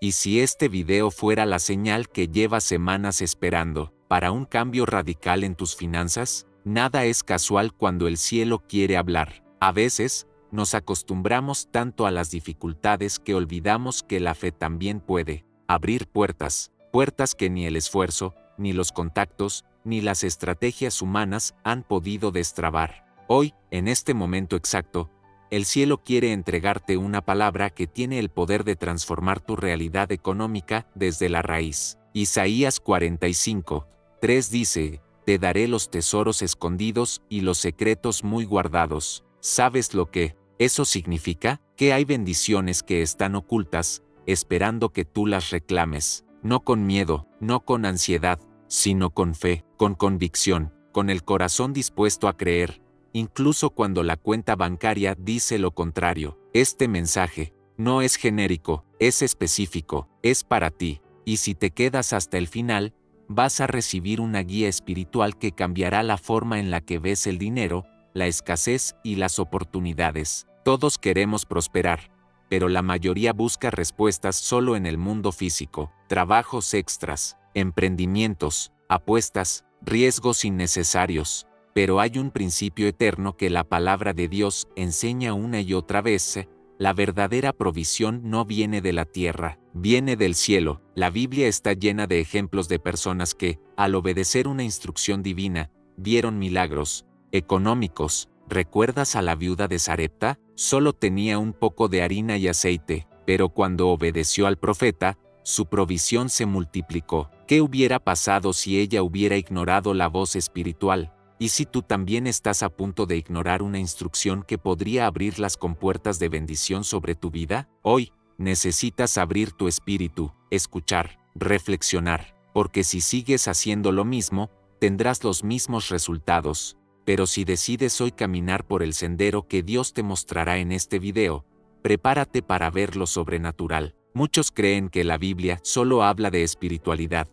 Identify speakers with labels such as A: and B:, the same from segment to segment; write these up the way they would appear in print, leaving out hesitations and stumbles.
A: Y si este video fuera la señal que llevas semanas esperando para un cambio radical en tus finanzas, nada es casual cuando el cielo quiere hablar. A veces, nos acostumbramos tanto a las dificultades que olvidamos que la fe también puede abrir puertas, puertas que ni el esfuerzo, ni los contactos, ni las estrategias humanas han podido destrabar. Hoy, en este momento exacto, el cielo quiere entregarte una palabra que tiene el poder de transformar tu realidad económica desde la raíz. Isaías 45:3 dice: Te daré los tesoros escondidos y los secretos muy guardados. ¿Sabes lo que eso significa? Que hay bendiciones que están ocultas, esperando que tú las reclames. No con miedo, no con ansiedad, sino con fe, con convicción, con el corazón dispuesto a creer, incluso cuando la cuenta bancaria dice lo contrario. Este mensaje no es genérico, es específico, es para ti, y si te quedas hasta el final, vas a recibir una guía espiritual que cambiará la forma en la que ves el dinero, la escasez y las oportunidades. Todos queremos prosperar, pero la mayoría busca respuestas solo en el mundo físico: trabajos extras, emprendimientos, apuestas, riesgos innecesarios. Pero hay un principio eterno que la palabra de Dios enseña una y otra vez: la verdadera provisión no viene de la tierra, viene del cielo. La Biblia está llena de ejemplos de personas que, al obedecer una instrucción divina, vieron milagros económicos. ¿Recuerdas a la viuda de Sarepta? Solo tenía un poco de harina y aceite, pero cuando obedeció al profeta, su provisión se multiplicó. ¿Qué hubiera pasado si ella hubiera ignorado la voz espiritual? ¿Y si tú también estás a punto de ignorar una instrucción que podría abrir las compuertas de bendición sobre tu vida? Hoy, necesitas abrir tu espíritu, escuchar, reflexionar, porque si sigues haciendo lo mismo, tendrás los mismos resultados. Pero si decides hoy caminar por el sendero que Dios te mostrará en este video, prepárate para ver lo sobrenatural. Muchos creen que la Biblia solo habla de espiritualidad,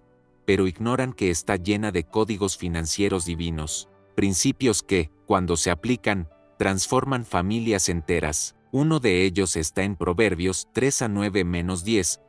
A: pero ignoran que está llena de códigos financieros divinos, principios que, cuando se aplican, transforman familias enteras. Uno de ellos está en Proverbios 3:9-10.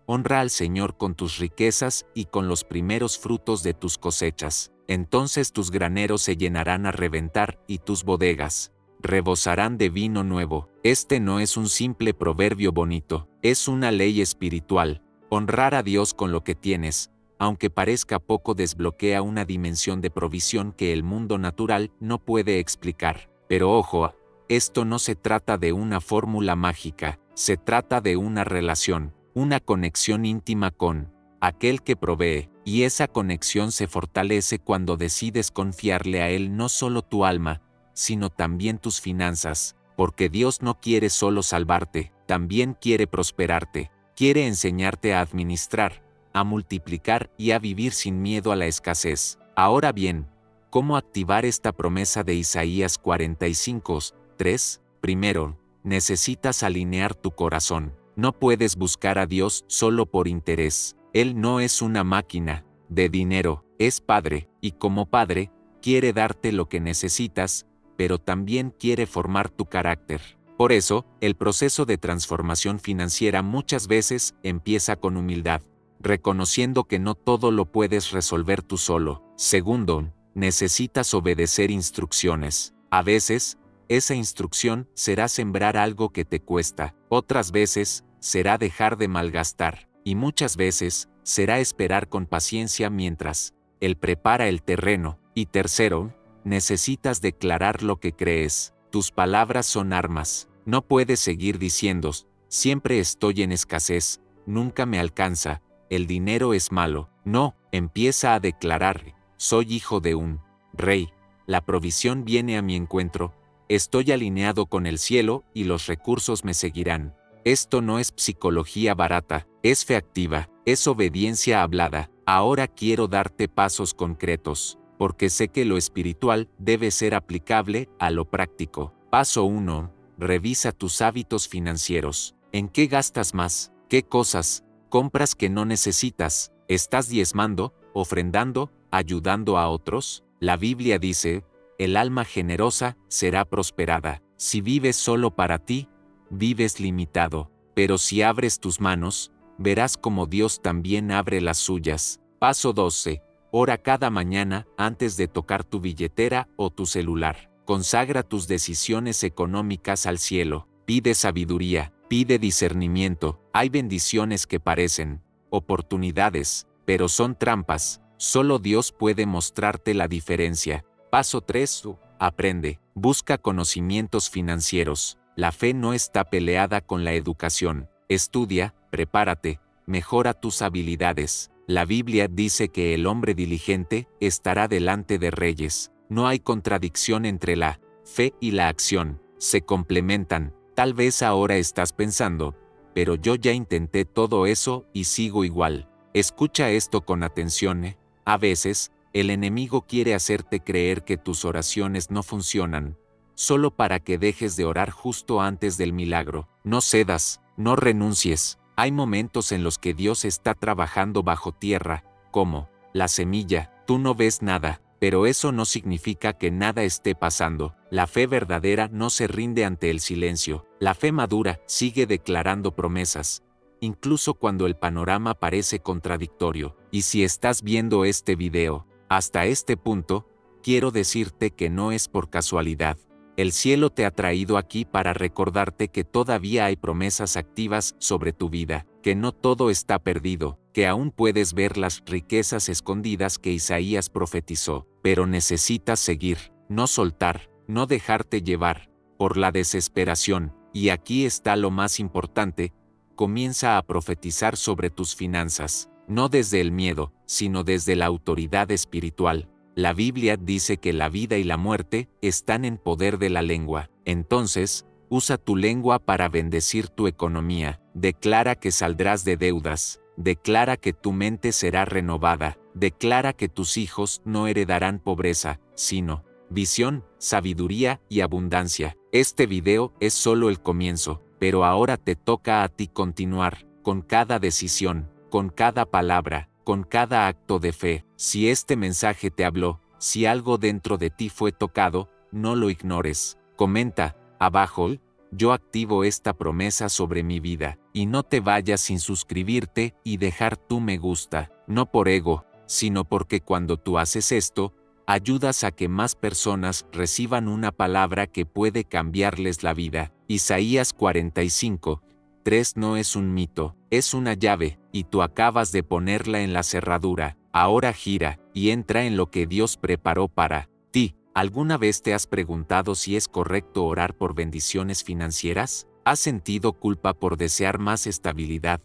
A: Honra al Señor con tus riquezas y con los primeros frutos de tus cosechas. Entonces tus graneros se llenarán a reventar y tus bodegas rebosarán de vino nuevo. Este no es un simple proverbio bonito, es una ley espiritual. Honrar a Dios con lo que tienes, aunque parezca poco, desbloquea una dimensión de provisión que el mundo natural no puede explicar. Pero ojo, esto no se trata de una fórmula mágica, se trata de una relación, una conexión íntima con aquel que provee, y esa conexión se fortalece cuando decides confiarle a Él no solo tu alma, sino también tus finanzas, porque Dios no quiere solo salvarte, también quiere prosperarte, quiere enseñarte a administrar, a multiplicar y a vivir sin miedo a la escasez. Ahora bien, ¿cómo activar esta promesa de Isaías 45:3? Primero, necesitas alinear tu corazón. No puedes buscar a Dios solo por interés. Él no es una máquina de dinero, es Padre, y como Padre, quiere darte lo que necesitas, pero también quiere formar tu carácter. Por eso, el proceso de transformación financiera muchas veces empieza con humildad, reconociendo que no todo lo puedes resolver tú solo. Segundo, necesitas obedecer instrucciones. A veces, esa instrucción será sembrar algo que te cuesta, otras veces, será dejar de malgastar, y muchas veces, será esperar con paciencia mientras Él prepara el terreno. Y tercero, necesitas declarar lo que crees. Tus palabras son armas. No puedes seguir diciendo: siempre estoy en escasez, nunca me alcanza, el dinero es malo. No, empieza a declarar: soy hijo de un rey, la provisión viene a mi encuentro, estoy alineado con el cielo y los recursos me seguirán. Esto no es psicología barata, es fe activa, es obediencia hablada. Ahora quiero darte pasos concretos, porque sé que lo espiritual debe ser aplicable a lo práctico. Paso 1. Revisa tus hábitos financieros. ¿En qué gastas más? ¿Qué cosas compras que no necesitas? ¿Estás diezmando, ofrendando, ayudando a otros? La Biblia dice: el alma generosa será prosperada. Si vives solo para ti, vives limitado. Pero si abres tus manos, verás como Dios también abre las suyas. Paso 12. Ora cada mañana antes de tocar tu billetera o tu celular. Consagra tus decisiones económicas al cielo. Pide sabiduría, pide discernimiento. Hay bendiciones que parecen oportunidades, pero son trampas. Solo Dios puede mostrarte la diferencia. Paso 3. Aprende. Busca conocimientos financieros. La fe no está peleada con la educación. Estudia, prepárate, mejora tus habilidades. La Biblia dice que el hombre diligente estará delante de reyes. No hay contradicción entre la fe y la acción. Se complementan. Tal vez ahora estás pensando, pero yo ya intenté todo eso y sigo igual. Escucha esto con atención. A veces, el enemigo quiere hacerte creer que tus oraciones no funcionan, solo para que dejes de orar justo antes del milagro. No cedas, no renuncies. Hay momentos en los que Dios está trabajando bajo tierra, como la semilla. Tú no ves nada, pero eso no significa que nada esté pasando. La fe verdadera no se rinde ante el silencio. La fe madura sigue declarando promesas, incluso cuando el panorama parece contradictorio. Y si estás viendo este video hasta este punto, quiero decirte que no es por casualidad. El cielo te ha traído aquí para recordarte que todavía hay promesas activas sobre tu vida, que no todo está perdido, que aún puedes ver las riquezas escondidas que Isaías profetizó, pero necesitas seguir, no soltar, no dejarte llevar por la desesperación. Y aquí está lo más importante: comienza a profetizar sobre tus finanzas, no desde el miedo, sino desde la autoridad espiritual. La Biblia dice que la vida y la muerte están en poder de la lengua. Entonces, usa tu lengua para bendecir tu economía. Declara que saldrás de deudas. Declara que tu mente será renovada. Declara que tus hijos no heredarán pobreza, sino visión, sabiduría y abundancia. Este video es solo el comienzo, pero ahora te toca a ti continuar, con cada decisión, con cada palabra, con cada acto de fe. Si este mensaje te habló, si algo dentro de ti fue tocado, no lo ignores. Comenta abajo: yo activo esta promesa sobre mi vida. Y no te vayas sin suscribirte y dejar tu me gusta, no por ego, sino porque cuando tú haces esto, ayudas a que más personas reciban una palabra que puede cambiarles la vida. Isaías 45:3 no es un mito, es una llave, y tú acabas de ponerla en la cerradura. Ahora gira y entra en lo que Dios preparó para ti. ¿Alguna vez te has preguntado si es correcto orar por bendiciones financieras? ¿Has sentido culpa por desear más estabilidad,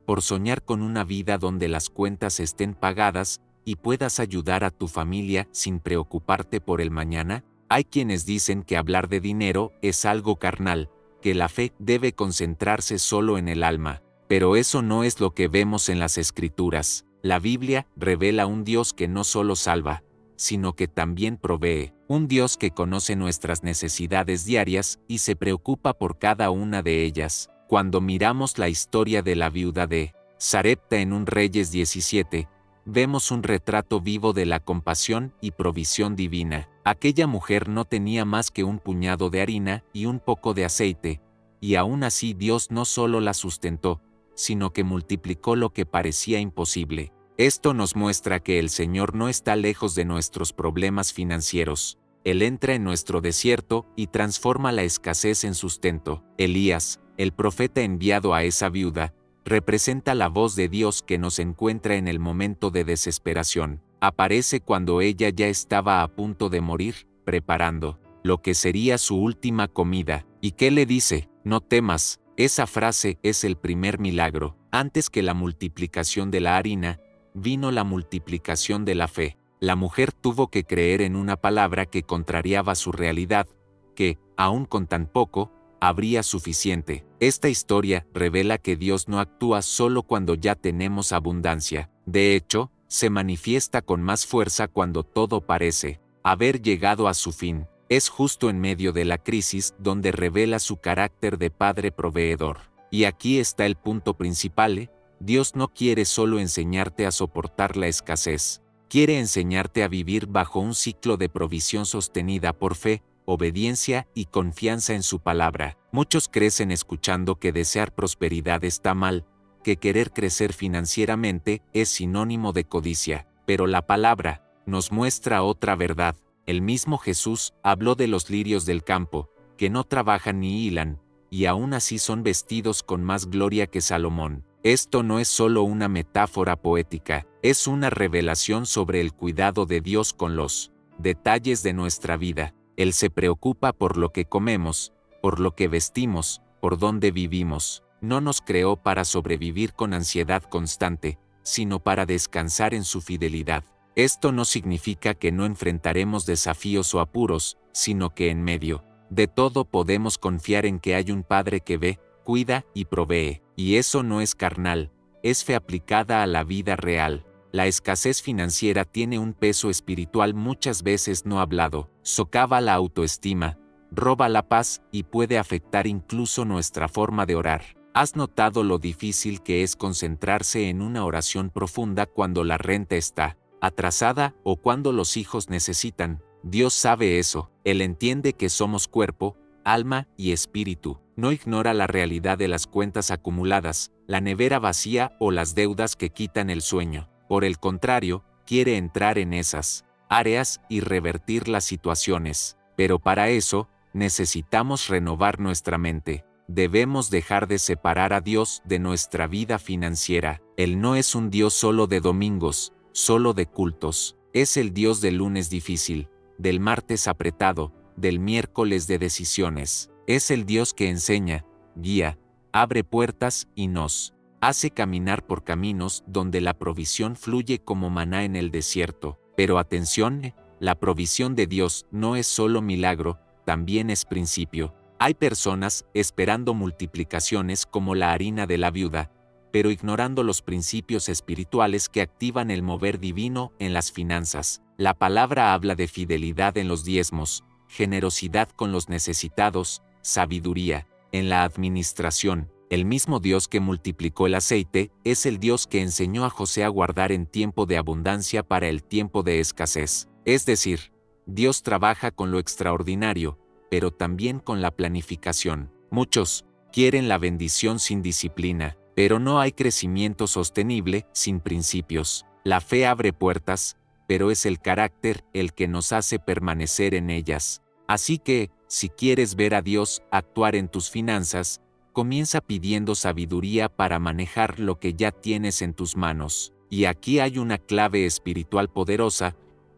A: por soñar con una vida donde las cuentas estén pagadas y puedas ayudar a tu familia sin preocuparte por el mañana? Hay quienes dicen que hablar de dinero es algo carnal, que la fe debe concentrarse solo en el alma, pero eso no es lo que vemos en las Escrituras. La Biblia revela un Dios que no solo salva, sino que también provee, un Dios que conoce nuestras necesidades diarias y se preocupa por cada una de ellas. Cuando miramos la historia de la viuda de Sarepta en 1 Reyes 17, vemos un retrato vivo de la compasión y provisión divina. Aquella mujer no tenía más que un puñado de harina y un poco de aceite, y aún así Dios no solo la sustentó, sino que multiplicó lo que parecía imposible. Esto nos muestra que el Señor no está lejos de nuestros problemas financieros. Él entra en nuestro desierto y transforma la escasez en sustento. Elías, el profeta enviado a esa viuda, representa la voz de Dios que nos encuentra en el momento de desesperación. Aparece cuando ella ya estaba a punto de morir, preparando lo que sería su última comida. ¿Y qué le dice? No temas. Esa frase es el primer milagro. Antes que la multiplicación de la harina, vino la multiplicación de la fe. La mujer tuvo que creer en una palabra que contrariaba su realidad, que, aun con tan poco, habría suficiente. Esta historia revela que Dios no actúa solo cuando ya tenemos abundancia. De hecho, se manifiesta con más fuerza cuando todo parece haber llegado a su fin. Es justo en medio de la crisis donde revela su carácter de Padre proveedor. Y aquí está el punto principal: Dios no quiere solo enseñarte a soportar la escasez, quiere enseñarte a vivir bajo un ciclo de provisión sostenida por fe, obediencia y confianza en su palabra. Muchos crecen escuchando que desear prosperidad está mal, que querer crecer financieramente es sinónimo de codicia, pero la palabra nos muestra otra verdad. El mismo Jesús habló de los lirios del campo, que no trabajan ni hilan, y aún así son vestidos con más gloria que Salomón. Esto no es solo una metáfora poética, es una revelación sobre el cuidado de Dios con los detalles de nuestra vida. Él se preocupa por lo que comemos, por lo que vestimos, por dónde vivimos. No nos creó para sobrevivir con ansiedad constante, sino para descansar en su fidelidad. Esto no significa que no enfrentaremos desafíos o apuros, sino que en medio de todo podemos confiar en que hay un Padre que ve, cuida y provee. Y eso no es carnal, es fe aplicada a la vida real. La escasez financiera tiene un peso espiritual muchas veces no hablado, socava la autoestima, roba la paz y puede afectar incluso nuestra forma de orar. ¿Has notado lo difícil que es concentrarse en una oración profunda cuando la renta está atrasada o cuando los hijos necesitan? Dios sabe eso. Él entiende que somos cuerpo, alma y espíritu. No ignora la realidad de las cuentas acumuladas, la nevera vacía o las deudas que quitan el sueño. Por el contrario, quiere entrar en esas áreas y revertir las situaciones. Pero para eso, necesitamos renovar nuestra mente. Debemos dejar de separar a Dios de nuestra vida financiera. Él no es un Dios solo de domingos, solo de cultos. Es el Dios del lunes difícil, del martes apretado, del miércoles de decisiones. Es el Dios que enseña, guía, abre puertas y nos hace caminar por caminos donde la provisión fluye como maná en el desierto. Pero atención, la provisión de Dios no es solo milagro, también es principio. Hay personas esperando multiplicaciones como la harina de la viuda, pero ignorando los principios espirituales que activan el mover divino en las finanzas. La palabra habla de fidelidad en los diezmos, generosidad con los necesitados, sabiduría en la administración. El mismo Dios que multiplicó el aceite es el Dios que enseñó a José a guardar en tiempo de abundancia para el tiempo de escasez. Es decir, Dios trabaja con lo extraordinario, pero también con la planificación. Muchos quieren la bendición sin disciplina, pero no hay crecimiento sostenible sin principios. La fe abre puertas, pero es el carácter el que nos hace permanecer en ellas. Así que, si quieres ver a Dios actuar en tus finanzas, comienza pidiendo sabiduría para manejar lo que ya tienes en tus manos. Y aquí hay una clave espiritual poderosa: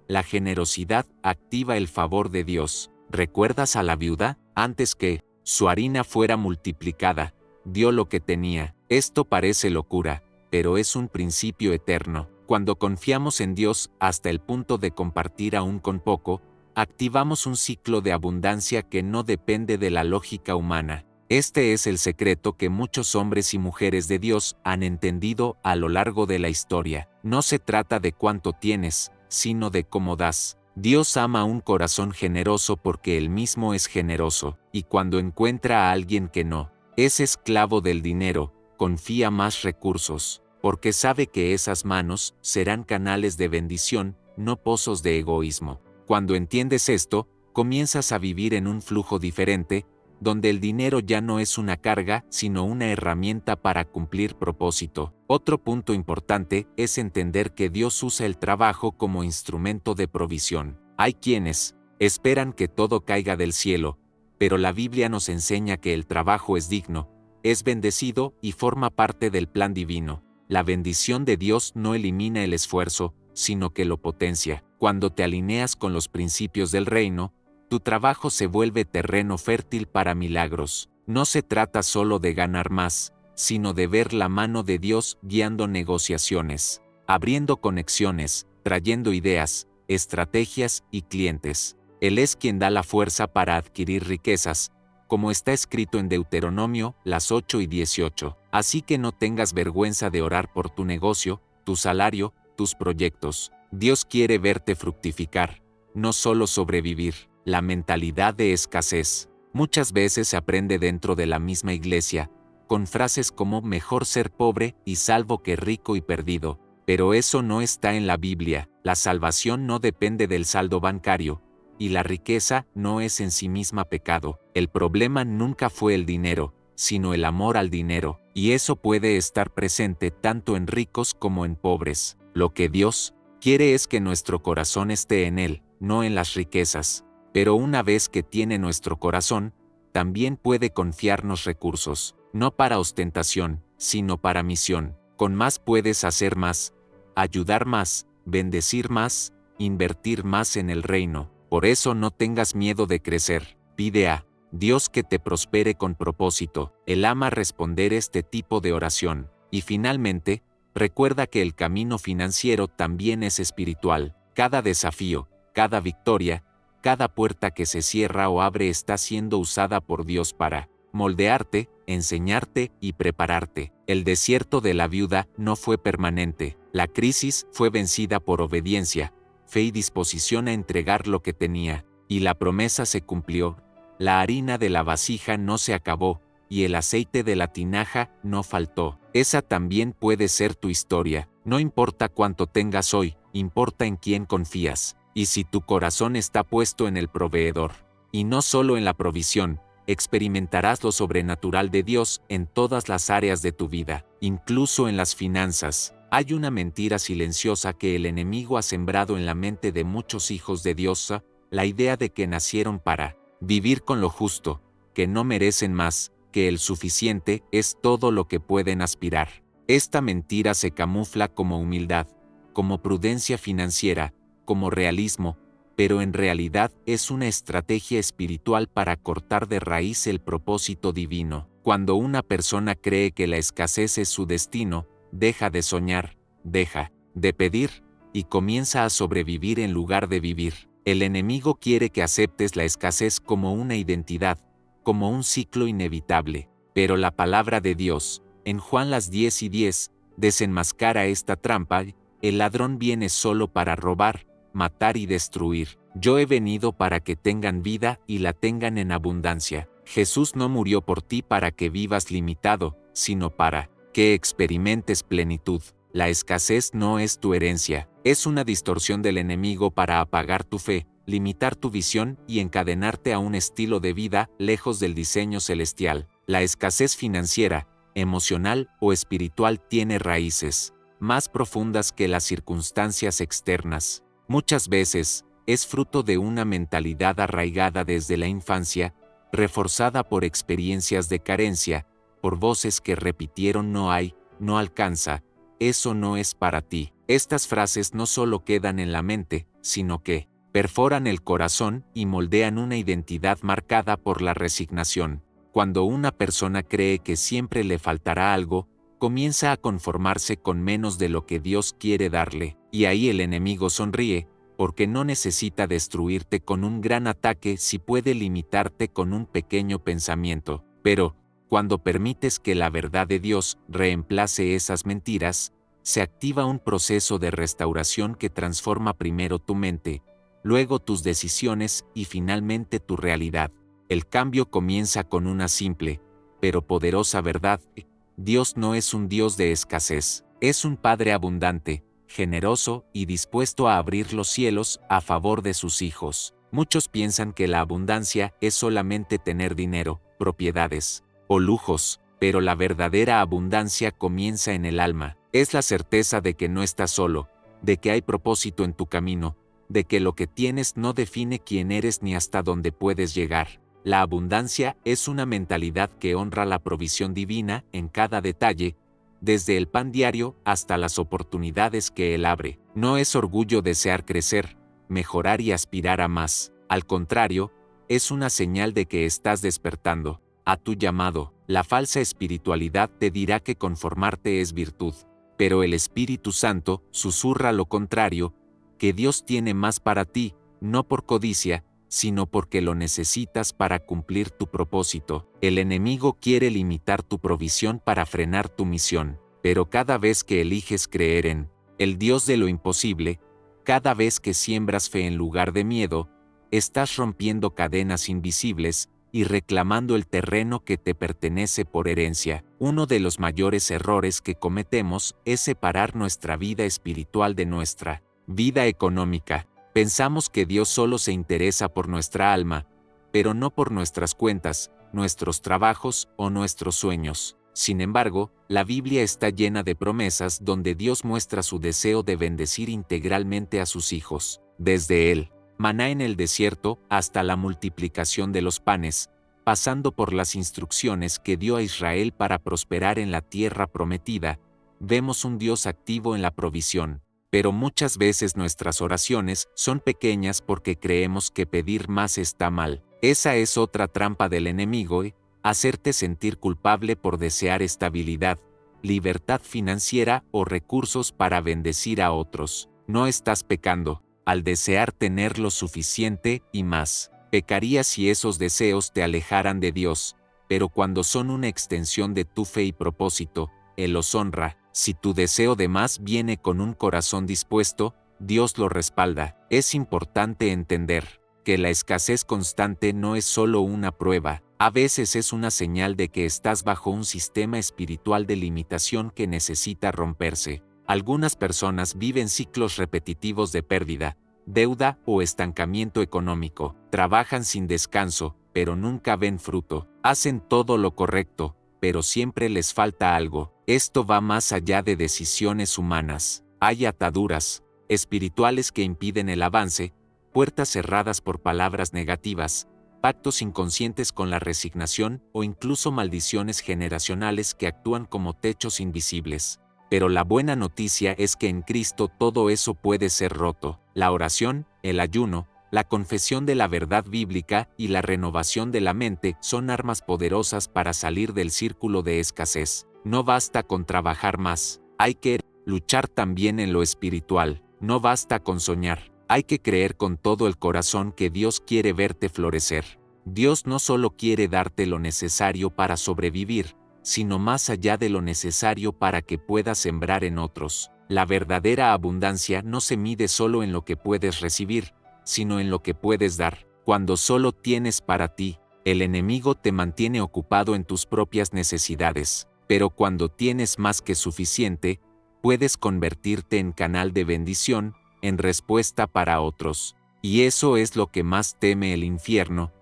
A: la generosidad activa el favor de Dios. ¿Recuerdas a la viuda? Antes que su harina fuera multiplicada, dio lo que tenía. Esto parece locura, pero es un principio eterno. Cuando confiamos en Dios hasta el punto de compartir aún con poco, activamos un ciclo de abundancia que no depende de la lógica humana. Este es el secreto que muchos hombres y mujeres de Dios han entendido a lo largo de la historia. No se trata de cuánto tienes, sino de cómo das. Dios ama un corazón generoso porque Él mismo es generoso, y cuando encuentra a alguien que no es esclavo del dinero, confía más recursos, porque sabe que esas manos serán canales de bendición, no pozos de egoísmo. Cuando entiendes esto, comienzas a vivir en un flujo diferente, donde el dinero ya no es una carga, sino una herramienta para cumplir propósito. Otro punto importante es entender que Dios usa el trabajo como instrumento de provisión. Hay quienes esperan que todo caiga del cielo, pero la Biblia nos enseña que el trabajo es digno, es bendecido y forma parte del plan divino. La bendición de Dios no elimina el esfuerzo, sino que lo potencia. Cuando te alineas con los principios del reino, tu trabajo se vuelve terreno fértil para milagros. No se trata solo de ganar más, sino de ver la mano de Dios guiando negociaciones, abriendo conexiones, trayendo ideas, estrategias y clientes. Él es quien da la fuerza para adquirir riquezas, como está escrito en Deuteronomio, las 8:18. Así que no tengas vergüenza de orar por tu negocio, tu salario, tus proyectos. Dios quiere verte fructificar, no solo sobrevivir. La mentalidad de escasez muchas veces se aprende dentro de la misma iglesia, con frases como mejor ser pobre y salvo que rico y perdido. Pero eso no está en la Biblia. La salvación no depende del saldo bancario, y la riqueza no es en sí misma pecado. El problema nunca fue el dinero, sino el amor al dinero, y eso puede estar presente tanto en ricos como en pobres. Lo que Dios quiere es que nuestro corazón esté en Él, no en las riquezas. Pero una vez que tiene nuestro corazón, también puede confiarnos recursos, no para ostentación, sino para misión. Con más puedes hacer más, ayudar más, bendecir más, invertir más en el reino. Por eso no tengas miedo de crecer. Pide a Dios que te prospere con propósito. Él ama responder este tipo de oración. Y finalmente, recuerda que el camino financiero también es espiritual. Cada desafío, cada victoria, cada puerta que se cierra o abre está siendo usada por Dios para moldearte, enseñarte y prepararte. El desierto de la viuda no fue permanente. La crisis fue vencida por obediencia, fe y disposición a entregar lo que tenía. Y la promesa se cumplió. La harina de la vasija no se acabó, y el aceite de la tinaja no faltó. Esa también puede ser tu historia. No importa cuánto tengas hoy, importa en quién confías. Y si tu corazón está puesto en el proveedor, y no solo en la provisión, experimentarás lo sobrenatural de Dios en todas las áreas de tu vida, incluso en las finanzas. Hay una mentira silenciosa que el enemigo ha sembrado en la mente de muchos hijos de Dios, la idea de que nacieron para vivir con lo justo, que no merecen más, que el suficiente es todo lo que pueden aspirar. Esta mentira se camufla como humildad, como prudencia financiera, como realismo, pero en realidad es una estrategia espiritual para cortar de raíz el propósito divino. Cuando una persona cree que la escasez es su destino, deja de soñar, deja de pedir, y comienza a sobrevivir en lugar de vivir. El enemigo quiere que aceptes la escasez como una identidad, como un ciclo inevitable, pero la palabra de Dios, en Juan las 10:10, desenmascara esta trampa. El ladrón viene solo para robar, matar y destruir. Yo he venido para que tengan vida y la tengan en abundancia. Jesús no murió por ti para que vivas limitado, sino para que experimentes plenitud. La escasez no es tu herencia, es una distorsión del enemigo para apagar tu fe, limitar tu visión y encadenarte a un estilo de vida lejos del diseño celestial. La escasez financiera, emocional o espiritual tiene raíces más profundas que las circunstancias externas. Muchas veces, es fruto de una mentalidad arraigada desde la infancia, reforzada por experiencias de carencia, por voces que repitieron no hay, no alcanza, eso no es para ti. Estas frases no solo quedan en la mente, sino que perforan el corazón y moldean una identidad marcada por la resignación. Cuando una persona cree que siempre le faltará algo, comienza a conformarse con menos de lo que Dios quiere darle, y ahí el enemigo sonríe, porque no necesita destruirte con un gran ataque si puede limitarte con un pequeño pensamiento. Pero, cuando permites que la verdad de Dios reemplace esas mentiras, se activa un proceso de restauración que transforma primero tu mente, luego tus decisiones y finalmente tu realidad. El cambio comienza con una simple, pero poderosa verdad. Dios no es un Dios de escasez, es un Padre abundante, generoso y dispuesto a abrir los cielos a favor de sus hijos. Muchos piensan que la abundancia es solamente tener dinero, propiedades o lujos, pero la verdadera abundancia comienza en el alma. Es la certeza de que no estás solo, de que hay propósito en tu camino, de que lo que tienes no define quién eres ni hasta dónde puedes llegar. La abundancia es una mentalidad que honra la provisión divina en cada detalle, desde el pan diario hasta las oportunidades que Él abre. No es orgullo desear crecer, mejorar y aspirar a más. Al contrario, es una señal de que estás despertando a tu llamado. La falsa espiritualidad te dirá que conformarte es virtud, pero el Espíritu Santo susurra lo contrario, que Dios tiene más para ti, no por codicia, sino porque lo necesitas para cumplir tu propósito. El enemigo quiere limitar tu provisión para frenar tu misión, pero cada vez que eliges creer en el Dios de lo imposible, cada vez que siembras fe en lugar de miedo, estás rompiendo cadenas invisibles y reclamando el terreno que te pertenece por herencia. Uno de los mayores errores que cometemos es separar nuestra vida espiritual de nuestra vida económica. Pensamos que Dios solo se interesa por nuestra alma, pero no por nuestras cuentas, nuestros trabajos o nuestros sueños. Sin embargo, la Biblia está llena de promesas donde Dios muestra su deseo de bendecir integralmente a sus hijos, desde el maná en el desierto hasta la multiplicación de los panes, pasando por las instrucciones que dio a Israel para prosperar en la tierra prometida. Vemos un Dios activo en la provisión, pero muchas veces nuestras oraciones son pequeñas porque creemos que pedir más está mal. Esa es otra trampa del enemigo, hacerte sentir culpable por desear estabilidad, libertad financiera o recursos para bendecir a otros. No estás pecando al desear tener lo suficiente y más. Pecarías si esos deseos te alejaran de Dios, pero cuando son una extensión de tu fe y propósito, Él los honra. Si tu deseo de más viene con un corazón dispuesto, Dios lo respalda. Es importante entender que la escasez constante no es solo una prueba, a veces es una señal de que estás bajo un sistema espiritual de limitación que necesita romperse. Algunas personas viven ciclos repetitivos de pérdida, deuda o estancamiento económico. Trabajan sin descanso, pero nunca ven fruto. Hacen todo lo correcto, pero siempre les falta algo. Esto va más allá de decisiones humanas. Hay ataduras espirituales que impiden el avance, puertas cerradas por palabras negativas, pactos inconscientes con la resignación o incluso maldiciones generacionales que actúan como techos invisibles. Pero la buena noticia es que en Cristo todo eso puede ser roto. La oración, el ayuno, la confesión de la verdad bíblica y la renovación de la mente son armas poderosas para salir del círculo de escasez. No basta con trabajar más, hay que luchar también en lo espiritual. No basta con soñar, hay que creer con todo el corazón que Dios quiere verte florecer. Dios no solo quiere darte lo necesario para sobrevivir, sino más allá de lo necesario para que puedas sembrar en otros. La verdadera abundancia no se mide solo en lo que puedes recibir, sino en lo que puedes dar. Cuando solo tienes para ti, el enemigo te mantiene ocupado en tus propias necesidades, pero cuando tienes más que suficiente, puedes convertirte en canal de bendición, en respuesta para otros. Y eso es lo que más teme el infierno,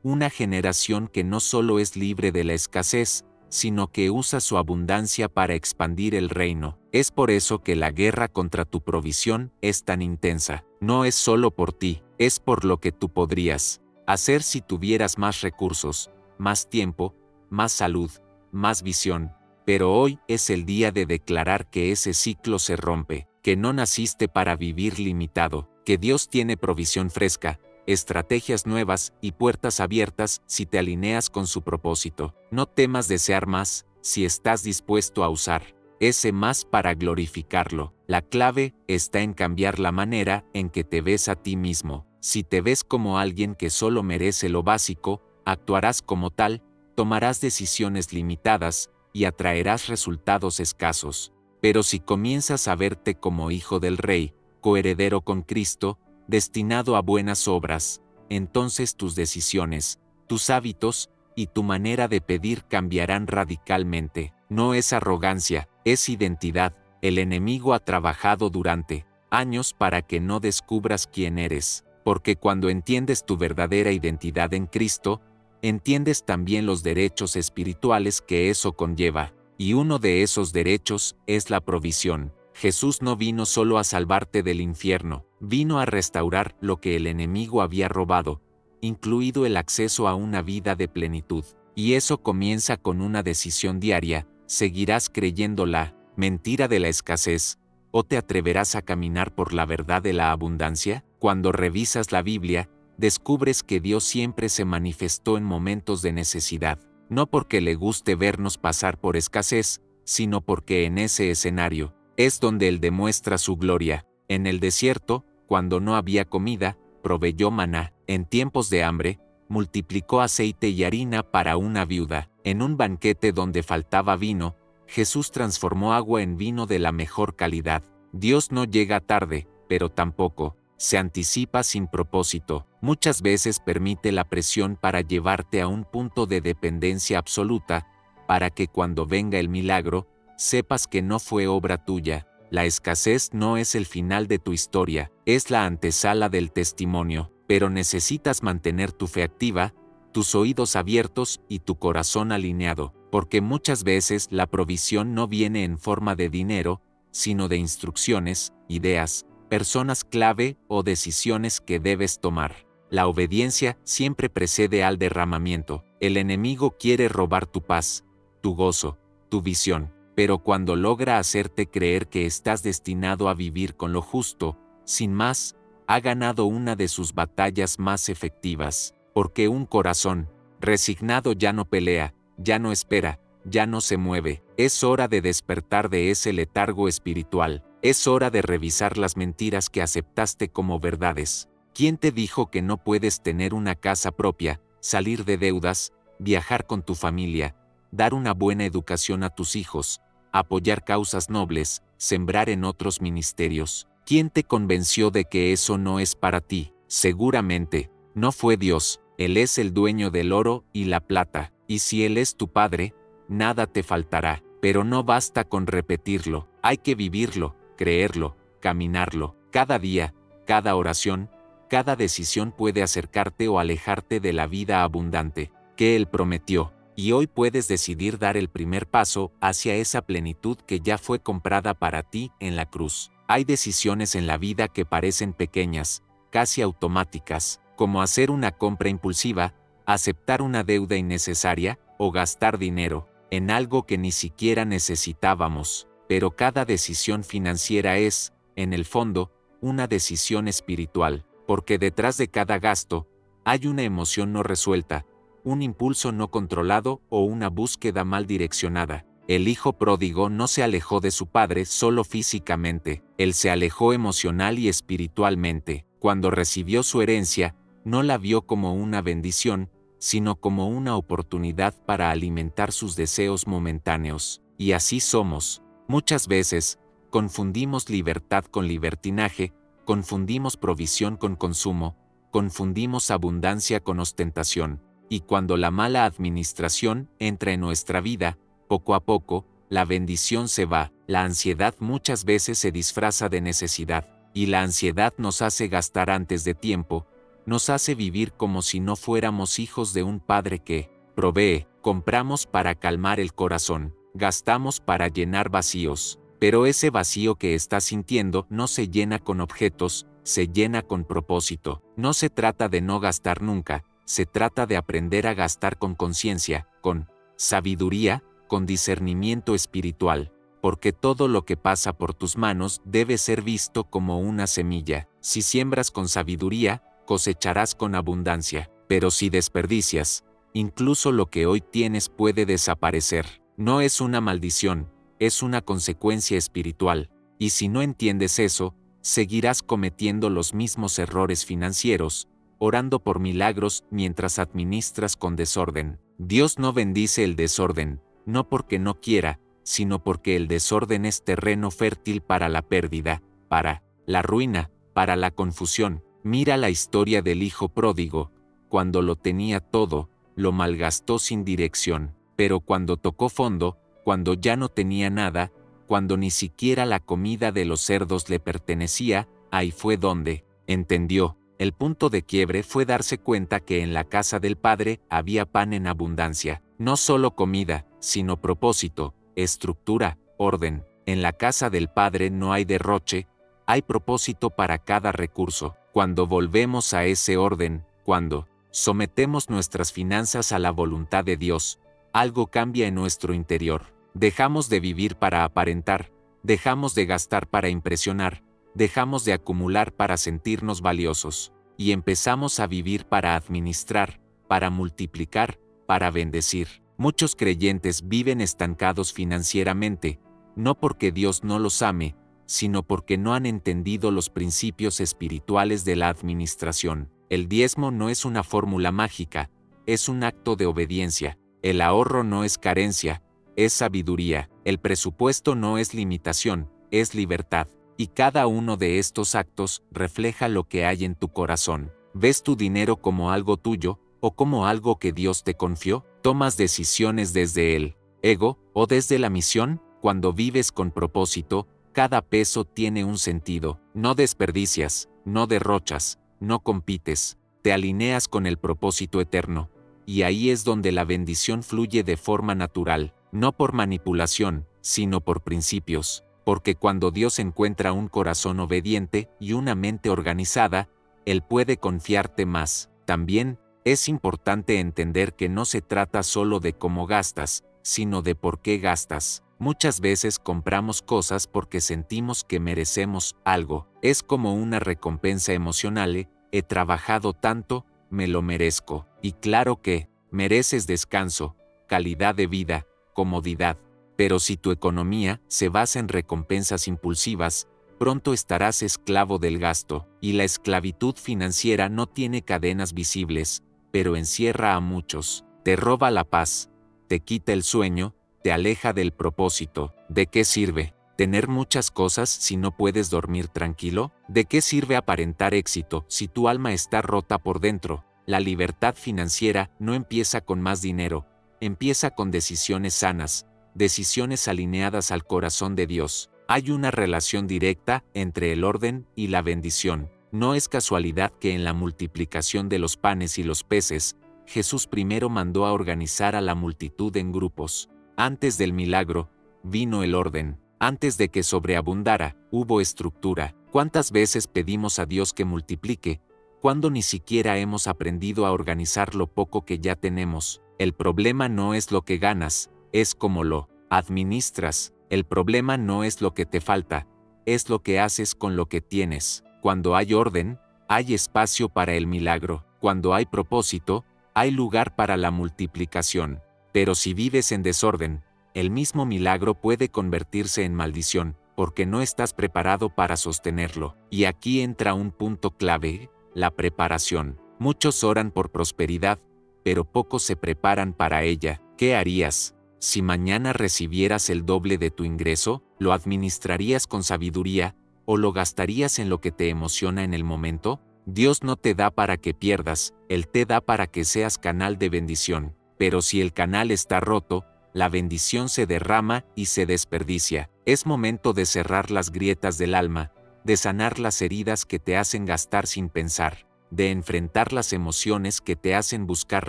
A: una generación que no solo es libre de la escasez, sino que usa su abundancia para expandir el reino. Es por eso que la guerra contra tu provisión es tan intensa. No es solo por ti, es por lo que tú podrías hacer si tuvieras más recursos, más tiempo, más salud, más visión. Pero hoy es el día de declarar que ese ciclo se rompe, que no naciste para vivir limitado, que Dios tiene provisión fresca, estrategias nuevas y puertas abiertas si te alineas con su propósito. No temas desear más, si estás dispuesto a usar ese más para glorificarlo. La clave está en cambiar la manera en que te ves a ti mismo. Si te ves como alguien que solo merece lo básico, actuarás como tal, tomarás decisiones limitadas y atraerás resultados escasos. Pero si comienzas a verte como hijo del Rey, coheredero con Cristo, destinado a buenas obras, entonces tus decisiones, tus hábitos y tu manera de pedir cambiarán radicalmente. No es arrogancia, es identidad. El enemigo ha trabajado durante años para que no descubras quién eres, porque cuando entiendes tu verdadera identidad en Cristo, entiendes también los derechos espirituales que eso conlleva, y uno de esos derechos es la provisión. Jesús no vino solo a salvarte del infierno, vino a restaurar lo que el enemigo había robado, incluido el acceso a una vida de plenitud. Y eso comienza con una decisión diaria: ¿seguirás creyendo la mentira de la escasez, o te atreverás a caminar por la verdad de la abundancia? Cuando revisas la Biblia, descubres que Dios siempre se manifestó en momentos de necesidad, no porque le guste vernos pasar por escasez, sino porque en ese escenario es donde Él demuestra su gloria. En el desierto, cuando no había comida, proveyó maná. En tiempos de hambre, multiplicó aceite y harina para una viuda. En un banquete donde faltaba vino, Jesús transformó agua en vino de la mejor calidad. Dios no llega tarde, pero tampoco se anticipa sin propósito. Muchas veces permite la presión para llevarte a un punto de dependencia absoluta, para que cuando venga el milagro, sepas que no fue obra tuya. La escasez no es el final de tu historia, es la antesala del testimonio, pero necesitas mantener tu fe activa, tus oídos abiertos y tu corazón alineado, porque muchas veces la provisión no viene en forma de dinero, sino de instrucciones, ideas, personas clave o decisiones que debes tomar. La obediencia siempre precede al derramamiento. El enemigo quiere robar tu paz, tu gozo, tu visión, pero cuando logra hacerte creer que estás destinado a vivir con lo justo, sin más, ha ganado una de sus batallas más efectivas, porque un corazón resignado ya no pelea, ya no espera, ya no se mueve. Es hora de despertar de ese letargo espiritual. Es hora de revisar las mentiras que aceptaste como verdades. ¿Quién te dijo que no puedes tener una casa propia, salir de deudas, viajar con tu familia, dar una buena educación a tus hijos, apoyar causas nobles, sembrar en otros ministerios? ¿Quién te convenció de que eso no es para ti? Seguramente, no fue Dios. Él es el dueño del oro y la plata, y si Él es tu Padre, nada te faltará. Pero no basta con repetirlo, hay que vivirlo, creerlo, caminarlo. Cada día, cada oración, cada decisión puede acercarte o alejarte de la vida abundante que Él prometió, y hoy puedes decidir dar el primer paso hacia esa plenitud que ya fue comprada para ti en la cruz. Hay decisiones en la vida que parecen pequeñas, casi automáticas, como hacer una compra impulsiva, aceptar una deuda innecesaria o gastar dinero en algo que ni siquiera necesitábamos. Pero cada decisión financiera es, en el fondo, una decisión espiritual, porque detrás de cada gasto hay una emoción no resuelta, un impulso no controlado o una búsqueda mal direccionada. El hijo pródigo no se alejó de su padre solo físicamente, él se alejó emocional y espiritualmente. Cuando recibió su herencia, no la vio como una bendición, sino como una oportunidad para alimentar sus deseos momentáneos. Y así somos. Muchas veces, confundimos libertad con libertinaje, confundimos provisión con consumo, confundimos abundancia con ostentación. Y cuando la mala administración entra en nuestra vida, poco a poco, la bendición se va. La ansiedad muchas veces se disfraza de necesidad, y la ansiedad nos hace gastar antes de tiempo, nos hace vivir como si no fuéramos hijos de un padre que provee. Compramos para calmar el corazón, gastamos para llenar vacíos, pero ese vacío que estás sintiendo no se llena con objetos, se llena con propósito. No se trata de no gastar nunca, se trata de aprender a gastar con conciencia, con sabiduría, con discernimiento espiritual, porque todo lo que pasa por tus manos debe ser visto como una semilla. Si siembras con sabiduría, cosecharás con abundancia, pero si desperdicias, incluso lo que hoy tienes puede desaparecer. No es una maldición, es una consecuencia espiritual, y si no entiendes eso, seguirás cometiendo los mismos errores financieros, orando por milagros mientras administras con desorden. Dios no bendice el desorden, no porque no quiera, sino porque el desorden es terreno fértil para la pérdida, para la ruina, para la confusión. Mira la historia del hijo pródigo. Cuando lo tenía todo, lo malgastó sin dirección, pero cuando tocó fondo, cuando ya no tenía nada, cuando ni siquiera la comida de los cerdos le pertenecía, ahí fue donde entendió. El punto de quiebre fue darse cuenta que en la casa del Padre había pan en abundancia, no solo comida, sino propósito, estructura, orden. En la casa del Padre no hay derroche, hay propósito para cada recurso. Cuando volvemos a ese orden, cuando sometemos nuestras finanzas a la voluntad de Dios, algo cambia en nuestro interior. Dejamos de vivir para aparentar, dejamos de gastar para impresionar, dejamos de acumular para sentirnos valiosos, y empezamos a vivir para administrar, para multiplicar, para bendecir. Muchos creyentes viven estancados financieramente, no porque Dios no los ame, sino porque no han entendido los principios espirituales de la administración. El diezmo no es una fórmula mágica, es un acto de obediencia. El ahorro no es carencia, es sabiduría. El presupuesto no es limitación, es libertad. Y cada uno de estos actos refleja lo que hay en tu corazón. ¿Ves tu dinero como algo tuyo o como algo que Dios te confió? ¿Tomas decisiones desde el ego o desde la misión? Cuando vives con propósito, cada peso tiene un sentido. No desperdicias, no derrochas, no compites, te alineas con el propósito eterno. y ahí es donde la bendición fluye de forma natural, no por manipulación, sino por principios, porque cuando Dios encuentra un corazón obediente y una mente organizada, Él puede confiarte más. También, es importante entender que no se trata solo de cómo gastas, sino de por qué gastas. Muchas veces compramos cosas porque sentimos que merecemos algo. Es como una recompensa emocional. He trabajado tanto, me lo merezco. Y claro que, mereces descanso, calidad de vida, comodidad. Pero si tu economía se basa en recompensas impulsivas, pronto estarás esclavo del gasto. Y la esclavitud financiera no tiene cadenas visibles, pero encierra a muchos. Te roba la paz, te quita el sueño, te aleja del propósito. ¿De qué sirve tener muchas cosas si no puedes dormir tranquilo? ¿De qué sirve aparentar éxito si tu alma está rota por dentro? La libertad financiera no empieza con más dinero, empieza con decisiones sanas, decisiones alineadas al corazón de Dios. Hay una relación directa entre el orden y la bendición. No es casualidad que en la multiplicación de los panes y los peces, Jesús primero mandó a organizar a la multitud en grupos. Antes del milagro, vino el orden. Antes de que sobreabundara, hubo estructura. ¿Cuántas veces pedimos a Dios que multiplique, cuando ni siquiera hemos aprendido a organizar lo poco que ya tenemos? El problema no es lo que ganas, es cómo lo administras. El problema no es lo que te falta, es lo que haces con lo que tienes. Cuando hay orden, hay espacio para el milagro. Cuando hay propósito, hay lugar para la multiplicación. Pero si vives en desorden, el mismo milagro puede convertirse en maldición, porque no estás preparado para sostenerlo. Y aquí entra un punto clave, la preparación. Muchos oran por prosperidad, pero pocos se preparan para ella. ¿Qué harías? Si mañana recibieras el doble de tu ingreso, ¿lo administrarías con sabiduría, o lo gastarías en lo que te emociona en el momento? Dios no te da para que pierdas, Él te da para que seas canal de bendición. Pero si el canal está roto, la bendición se derrama y se desperdicia. Es momento de cerrar las grietas del alma, de sanar las heridas que te hacen gastar sin pensar, de enfrentar las emociones que te hacen buscar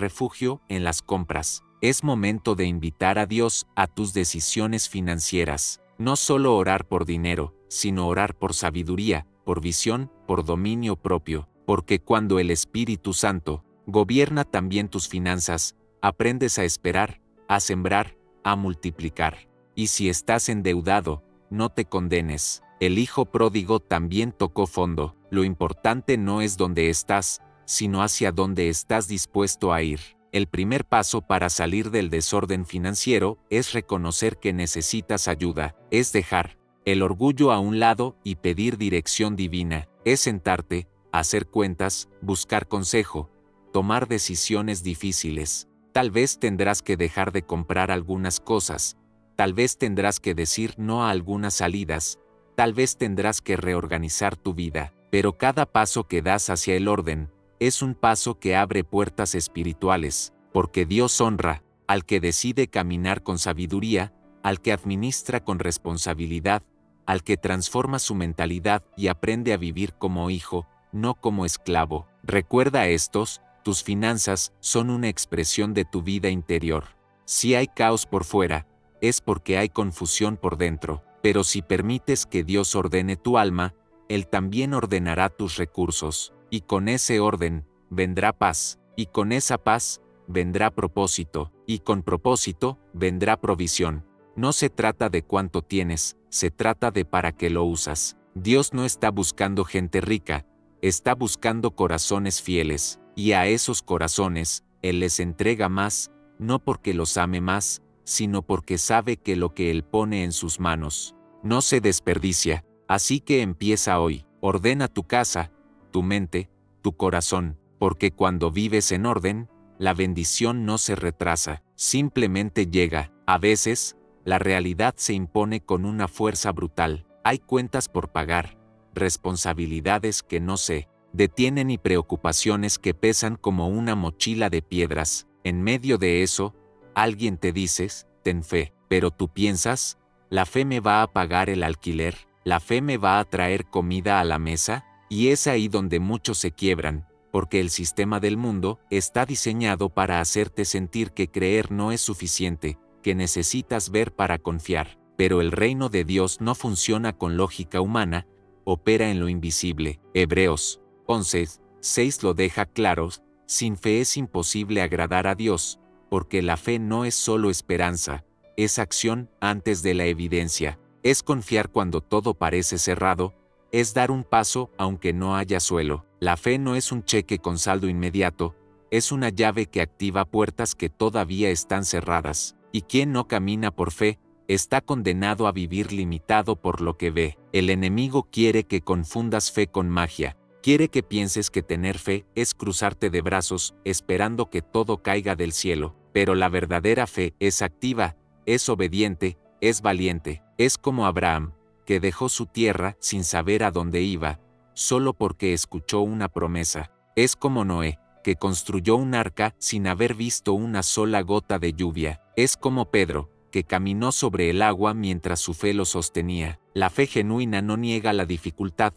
A: refugio en las compras. Es momento de invitar a Dios a tus decisiones financieras. No solo orar por dinero, sino orar por sabiduría, por visión, por dominio propio. Porque cuando el Espíritu Santo gobierna también tus finanzas, aprendes a esperar, a sembrar, a multiplicar. Y si estás endeudado, no te condenes. El hijo pródigo también tocó fondo. Lo importante no es dónde estás, sino hacia dónde estás dispuesto a ir. El primer paso para salir del desorden financiero es reconocer que necesitas ayuda, es dejar el orgullo a un lado y pedir dirección divina, es sentarte, hacer cuentas, buscar consejo, tomar decisiones difíciles. Tal vez tendrás que dejar de comprar algunas cosas, tal vez tendrás que decir no a algunas salidas, tal vez tendrás que reorganizar tu vida, pero cada paso que das hacia el orden es un paso que abre puertas espirituales, porque Dios honra al que decide caminar con sabiduría, al que administra con responsabilidad, al que transforma su mentalidad y aprende a vivir como hijo, no como esclavo. Recuerda estos, tus finanzas son una expresión de tu vida interior. Si hay caos por fuera, es porque hay confusión por dentro, pero si permites que Dios ordene tu alma, Él también ordenará tus recursos, y con ese orden, vendrá paz, y con esa paz, vendrá propósito, y con propósito, vendrá provisión. No se trata de cuánto tienes, se trata de para qué lo usas. Dios no está buscando gente rica, está buscando corazones fieles, y a esos corazones, Él les entrega más, no porque los ame más, sino porque sabe que lo que Él pone en sus manos no se desperdicia. Así que empieza hoy, ordena tu casa, tu mente, tu corazón, porque cuando vives en orden, la bendición no se retrasa, simplemente llega. A veces, la realidad se impone con una fuerza brutal. Hay cuentas por pagar, responsabilidades que no se detienen y preocupaciones que pesan como una mochila de piedras. En medio de eso, alguien te dice, ten fe, pero tú piensas, ¿la fe me va a pagar el alquiler? ¿La fe me va a traer comida a la mesa? Y es ahí donde muchos se quiebran, porque el sistema del mundo está diseñado para hacerte sentir que creer no es suficiente, que necesitas ver para confiar. Pero el reino de Dios no funciona con lógica humana, opera en lo invisible. Hebreos 11:6 lo deja claro: sin fe es imposible agradar a Dios, porque la fe no es solo esperanza, es acción antes de la evidencia, es confiar cuando todo parece cerrado, es dar un paso aunque no haya suelo. La fe no es un cheque con saldo inmediato, es una llave que activa puertas que todavía están cerradas, y quien no camina por fe, está condenado a vivir limitado por lo que ve. El enemigo quiere que confundas fe con magia. Quiere que pienses que tener fe es cruzarte de brazos, esperando que todo caiga del cielo. Pero la verdadera fe es activa, es obediente, es valiente. Es como Abraham, que dejó su tierra sin saber a dónde iba, solo porque escuchó una promesa. Es como Noé, que construyó un arca sin haber visto una sola gota de lluvia. Es como Pedro, que caminó sobre el agua mientras su fe lo sostenía. La fe genuina no niega la dificultad,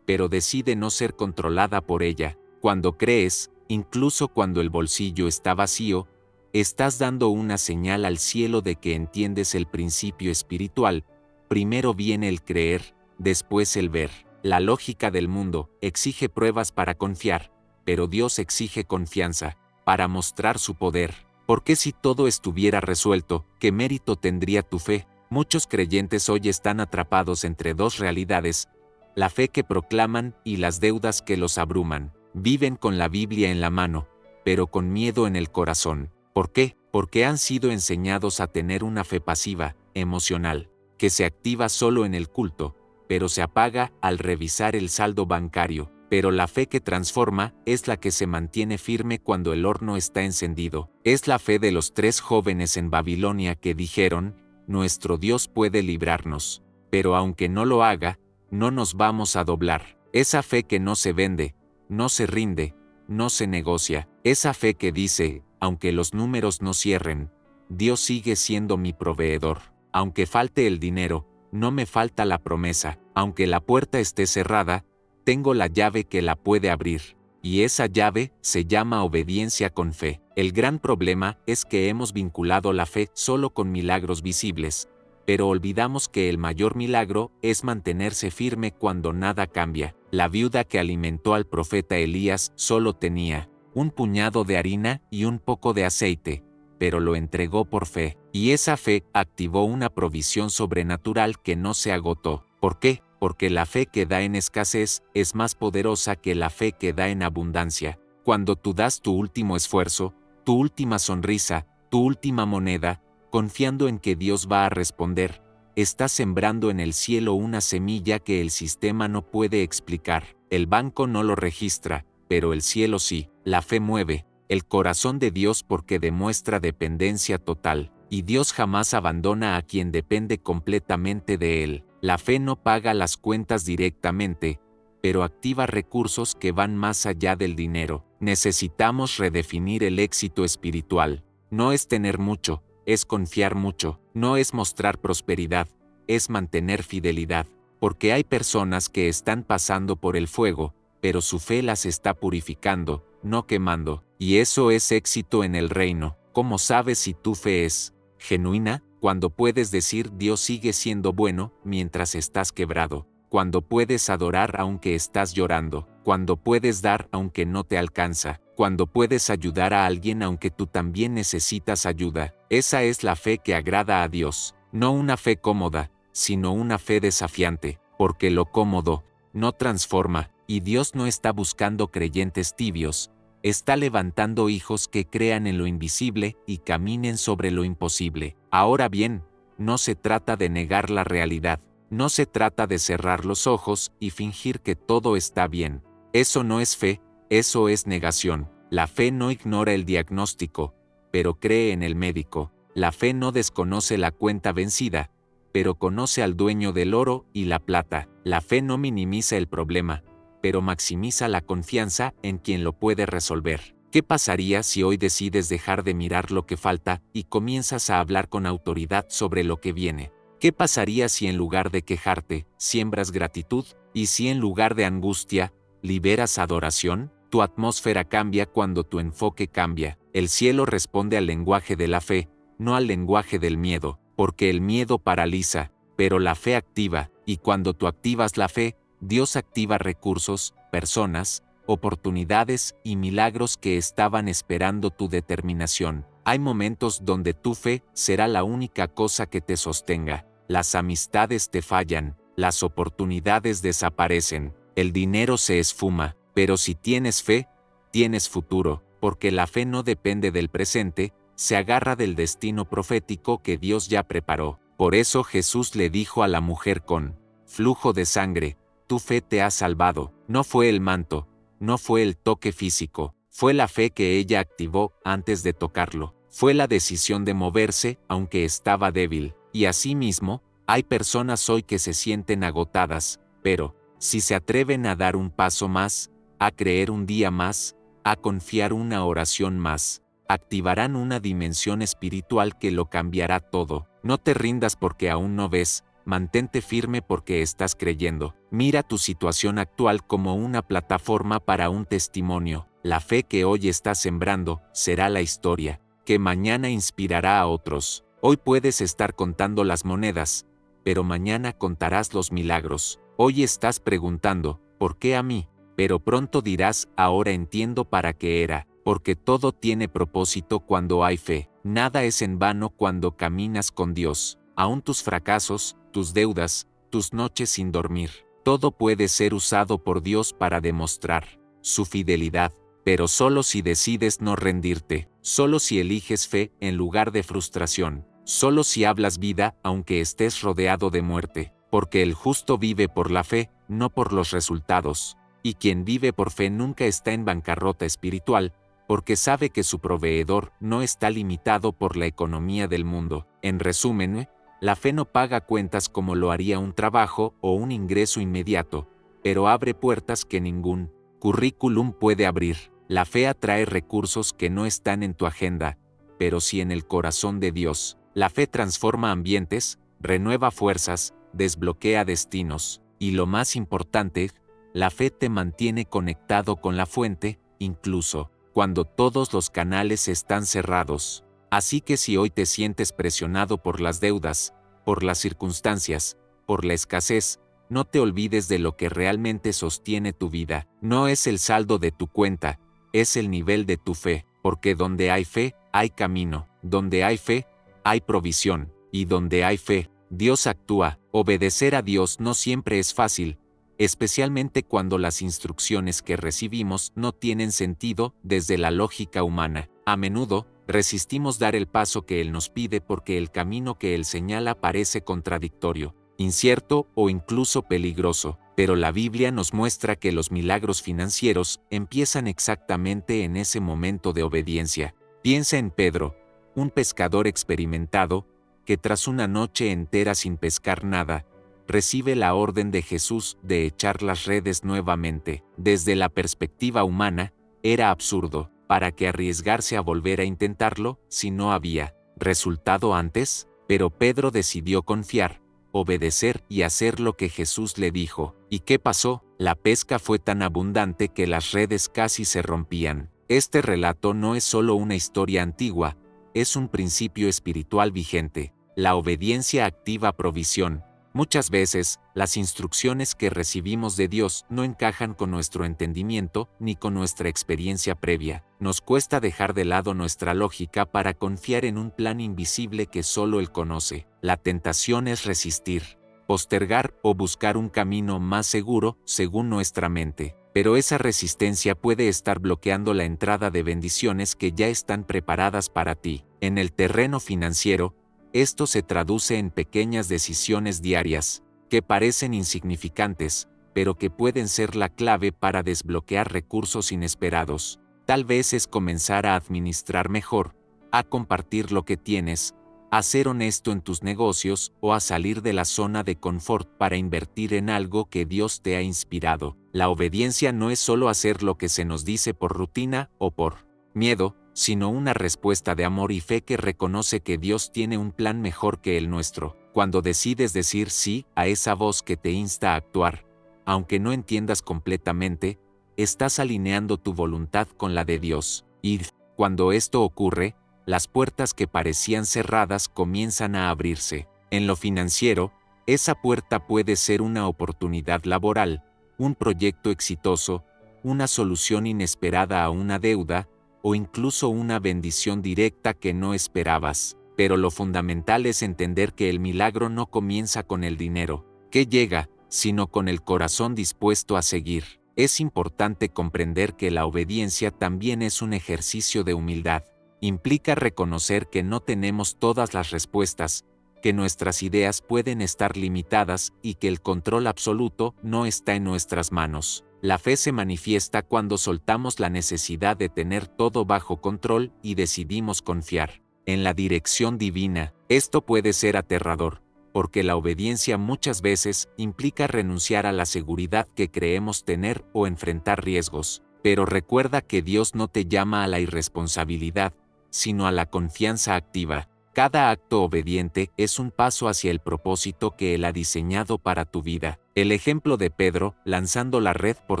A: pero decide no ser controlada por ella. Cuando crees, incluso cuando el bolsillo está vacío, estás dando una señal al cielo de que entiendes el principio espiritual. Primero viene el creer, después el ver. La lógica del mundo exige pruebas para confiar, pero Dios exige confianza, para mostrar su poder. Porque si todo estuviera resuelto, ¿qué mérito tendría tu fe? Muchos creyentes hoy están atrapados entre dos realidades: la fe que proclaman y las deudas que los abruman. Viven con la Biblia en la mano, pero con miedo en el corazón. ¿Por qué? Porque han sido enseñados a tener una fe pasiva, emocional, que se activa solo en el culto, pero se apaga al revisar el saldo bancario. Pero la fe que transforma es la que se mantiene firme cuando el horno está encendido. Es la fe de los 3 jóvenes en Babilonia que dijeron: nuestro Dios puede librarnos, pero aunque no lo haga, no nos vamos a doblar. Esa fe que no se vende, no se rinde, no se negocia. Esa fe que dice: aunque los números no cierren, Dios sigue siendo mi proveedor. Aunque falte el dinero, no me falta la promesa. Aunque la puerta esté cerrada, tengo la llave que la puede abrir. Y esa llave se llama obediencia con fe. El gran problema es que hemos vinculado la fe solo con milagros visibles, pero olvidamos que el mayor milagro es mantenerse firme cuando nada cambia. La viuda que alimentó al profeta Elías solo tenía un puñado de harina y un poco de aceite, pero lo entregó por fe, y esa fe activó una provisión sobrenatural que no se agotó. ¿Por qué? Porque la fe que da en escasez es más poderosa que la fe que da en abundancia. Cuando tú das tu último esfuerzo, tu última sonrisa, tu última moneda, confiando en que Dios va a responder, estás sembrando en el cielo una semilla que el sistema no puede explicar. El banco no lo registra, pero el cielo sí. La fe mueve el corazón de Dios porque demuestra dependencia total, y Dios jamás abandona a quien depende completamente de Él. La fe no paga las cuentas directamente, pero activa recursos que van más allá del dinero. Necesitamos redefinir el éxito espiritual. No es tener mucho, es confiar mucho. No es mostrar prosperidad, es mantener fidelidad. Porque hay personas que están pasando por el fuego, pero su fe las está purificando, no quemando. Y eso es éxito en el reino. ¿Cómo sabes si tu fe es genuina? Cuando puedes decir Dios sigue siendo bueno mientras estás quebrado. Cuando puedes adorar aunque estás llorando. Cuando puedes dar aunque no te alcanza. Cuando puedes ayudar a alguien aunque tú también necesitas ayuda. Esa es la fe que agrada a Dios. No una fe cómoda, sino una fe desafiante. Porque lo cómodo no transforma, y Dios no está buscando creyentes tibios. Está levantando hijos que crean en lo invisible y caminen sobre lo imposible. Ahora bien, no se trata de negar la realidad. No se trata de cerrar los ojos y fingir que todo está bien. Eso no es fe, eso es negación. La fe no ignora el diagnóstico, pero cree en el médico. La fe no desconoce la cuenta vencida, pero conoce al dueño del oro y la plata. La fe no minimiza el problema, pero maximiza la confianza en quien lo puede resolver. ¿Qué pasaría si hoy decides dejar de mirar lo que falta y comienzas a hablar con autoridad sobre lo que viene? ¿Qué pasaría si en lugar de quejarte, siembras gratitud? ¿Y si en lugar de angustia, liberas adoración? Tu atmósfera cambia cuando tu enfoque cambia. El cielo responde al lenguaje de la fe, no al lenguaje del miedo, porque el miedo paraliza, pero la fe activa, y cuando tú activas la fe, Dios activa recursos, personas, oportunidades y milagros que estaban esperando tu determinación. Hay momentos donde tu fe será la única cosa que te sostenga. Las amistades te fallan, las oportunidades desaparecen, el dinero se esfuma, pero si tienes fe, tienes futuro, porque la fe no depende del presente, se agarra del destino profético que Dios ya preparó. Por eso Jesús le dijo a la mujer con flujo de sangre, tu fe te ha salvado. No fue el manto, no fue el toque físico, fue la fe que ella activó antes de tocarlo. Fue la decisión de moverse aunque estaba débil. Y asimismo, hay personas hoy que se sienten agotadas, pero, si se atreven a dar un paso más, a creer un día más, a confiar una oración más, activarán una dimensión espiritual que lo cambiará todo. No te rindas porque aún no ves, mantente firme porque estás creyendo. Mira tu situación actual como una plataforma para un testimonio. La fe que hoy estás sembrando será la historia que mañana inspirará a otros. Hoy puedes estar contando las monedas, pero mañana contarás los milagros. Hoy estás preguntando, ¿por qué a mí? Pero pronto dirás, ahora entiendo para qué era, porque todo tiene propósito cuando hay fe. Nada es en vano cuando caminas con Dios. Aún tus fracasos, tus deudas, tus noches sin dormir, todo puede ser usado por Dios para demostrar su fidelidad. Pero solo si decides no rendirte, solo si eliges fe en lugar de frustración, solo si hablas vida aunque estés rodeado de muerte, porque el justo vive por la fe, no por los resultados, y quien vive por fe nunca está en bancarrota espiritual, porque sabe que su proveedor no está limitado por la economía del mundo. En resumen, la fe no paga cuentas como lo haría un trabajo o un ingreso inmediato, pero abre puertas que ningún currículum puede abrir. La fe atrae recursos que no están en tu agenda, pero sí en el corazón de Dios. La fe transforma ambientes, renueva fuerzas, desbloquea destinos. Y lo más importante, la fe te mantiene conectado con la fuente, incluso cuando todos los canales están cerrados. Así que si hoy te sientes presionado por las deudas, por las circunstancias, por la escasez, no te olvides de lo que realmente sostiene tu vida. No es el saldo de tu cuenta, es el nivel de tu fe, porque donde hay fe, hay camino, donde hay fe, hay provisión, y donde hay fe, Dios actúa. Obedecer a Dios no siempre es fácil, especialmente cuando las instrucciones que recibimos no tienen sentido desde la lógica humana. A menudo, resistimos dar el paso que Él nos pide porque el camino que Él señala parece contradictorio, incierto o incluso peligroso. Pero la Biblia nos muestra que los milagros financieros empiezan exactamente en ese momento de obediencia. Piensa en Pedro, un pescador experimentado, que tras una noche entera sin pescar nada, recibe la orden de Jesús de echar las redes nuevamente. Desde la perspectiva humana, era absurdo. ¿Para qué arriesgarse a volver a intentarlo si no había resultado antes? Pero Pedro decidió confiar, obedecer y hacer lo que Jesús le dijo. ¿Y qué pasó? La pesca fue tan abundante que las redes casi se rompían. Este relato no es solo una historia antigua, es un principio espiritual vigente. La obediencia activa provisión. Muchas veces, las instrucciones que recibimos de Dios no encajan con nuestro entendimiento ni con nuestra experiencia previa. Nos cuesta dejar de lado nuestra lógica para confiar en un plan invisible que solo Él conoce. La tentación es resistir, postergar o buscar un camino más seguro según nuestra mente. Pero esa resistencia puede estar bloqueando la entrada de bendiciones que ya están preparadas para ti. En el terreno financiero, esto se traduce en pequeñas decisiones diarias, que parecen insignificantes, pero que pueden ser la clave para desbloquear recursos inesperados. Tal vez es comenzar a administrar mejor, a compartir lo que tienes, a ser honesto en tus negocios o a salir de la zona de confort para invertir en algo que Dios te ha inspirado. La obediencia no es solo hacer lo que se nos dice por rutina o por miedo, sino una respuesta de amor y fe que reconoce que Dios tiene un plan mejor que el nuestro. Cuando decides decir sí a esa voz que te insta a actuar, aunque no entiendas completamente, estás alineando tu voluntad con la de Dios. Y, cuando esto ocurre, las puertas que parecían cerradas comienzan a abrirse. En lo financiero, esa puerta puede ser una oportunidad laboral, un proyecto exitoso, una solución inesperada a una deuda, o incluso una bendición directa que no esperabas. Pero lo fundamental es entender que el milagro no comienza con el dinero que llega, sino con el corazón dispuesto a seguir. Es importante comprender que la obediencia también es un ejercicio de humildad. Implica reconocer que no tenemos todas las respuestas, que nuestras ideas pueden estar limitadas y que el control absoluto no está en nuestras manos. La fe se manifiesta cuando soltamos la necesidad de tener todo bajo control y decidimos confiar en la dirección divina. Esto puede ser aterrador, porque la obediencia muchas veces implica renunciar a la seguridad que creemos tener o enfrentar riesgos. Pero recuerda que Dios no te llama a la irresponsabilidad, sino a la confianza activa. Cada acto obediente es un paso hacia el propósito que Él ha diseñado para tu vida. El ejemplo de Pedro, lanzando la red por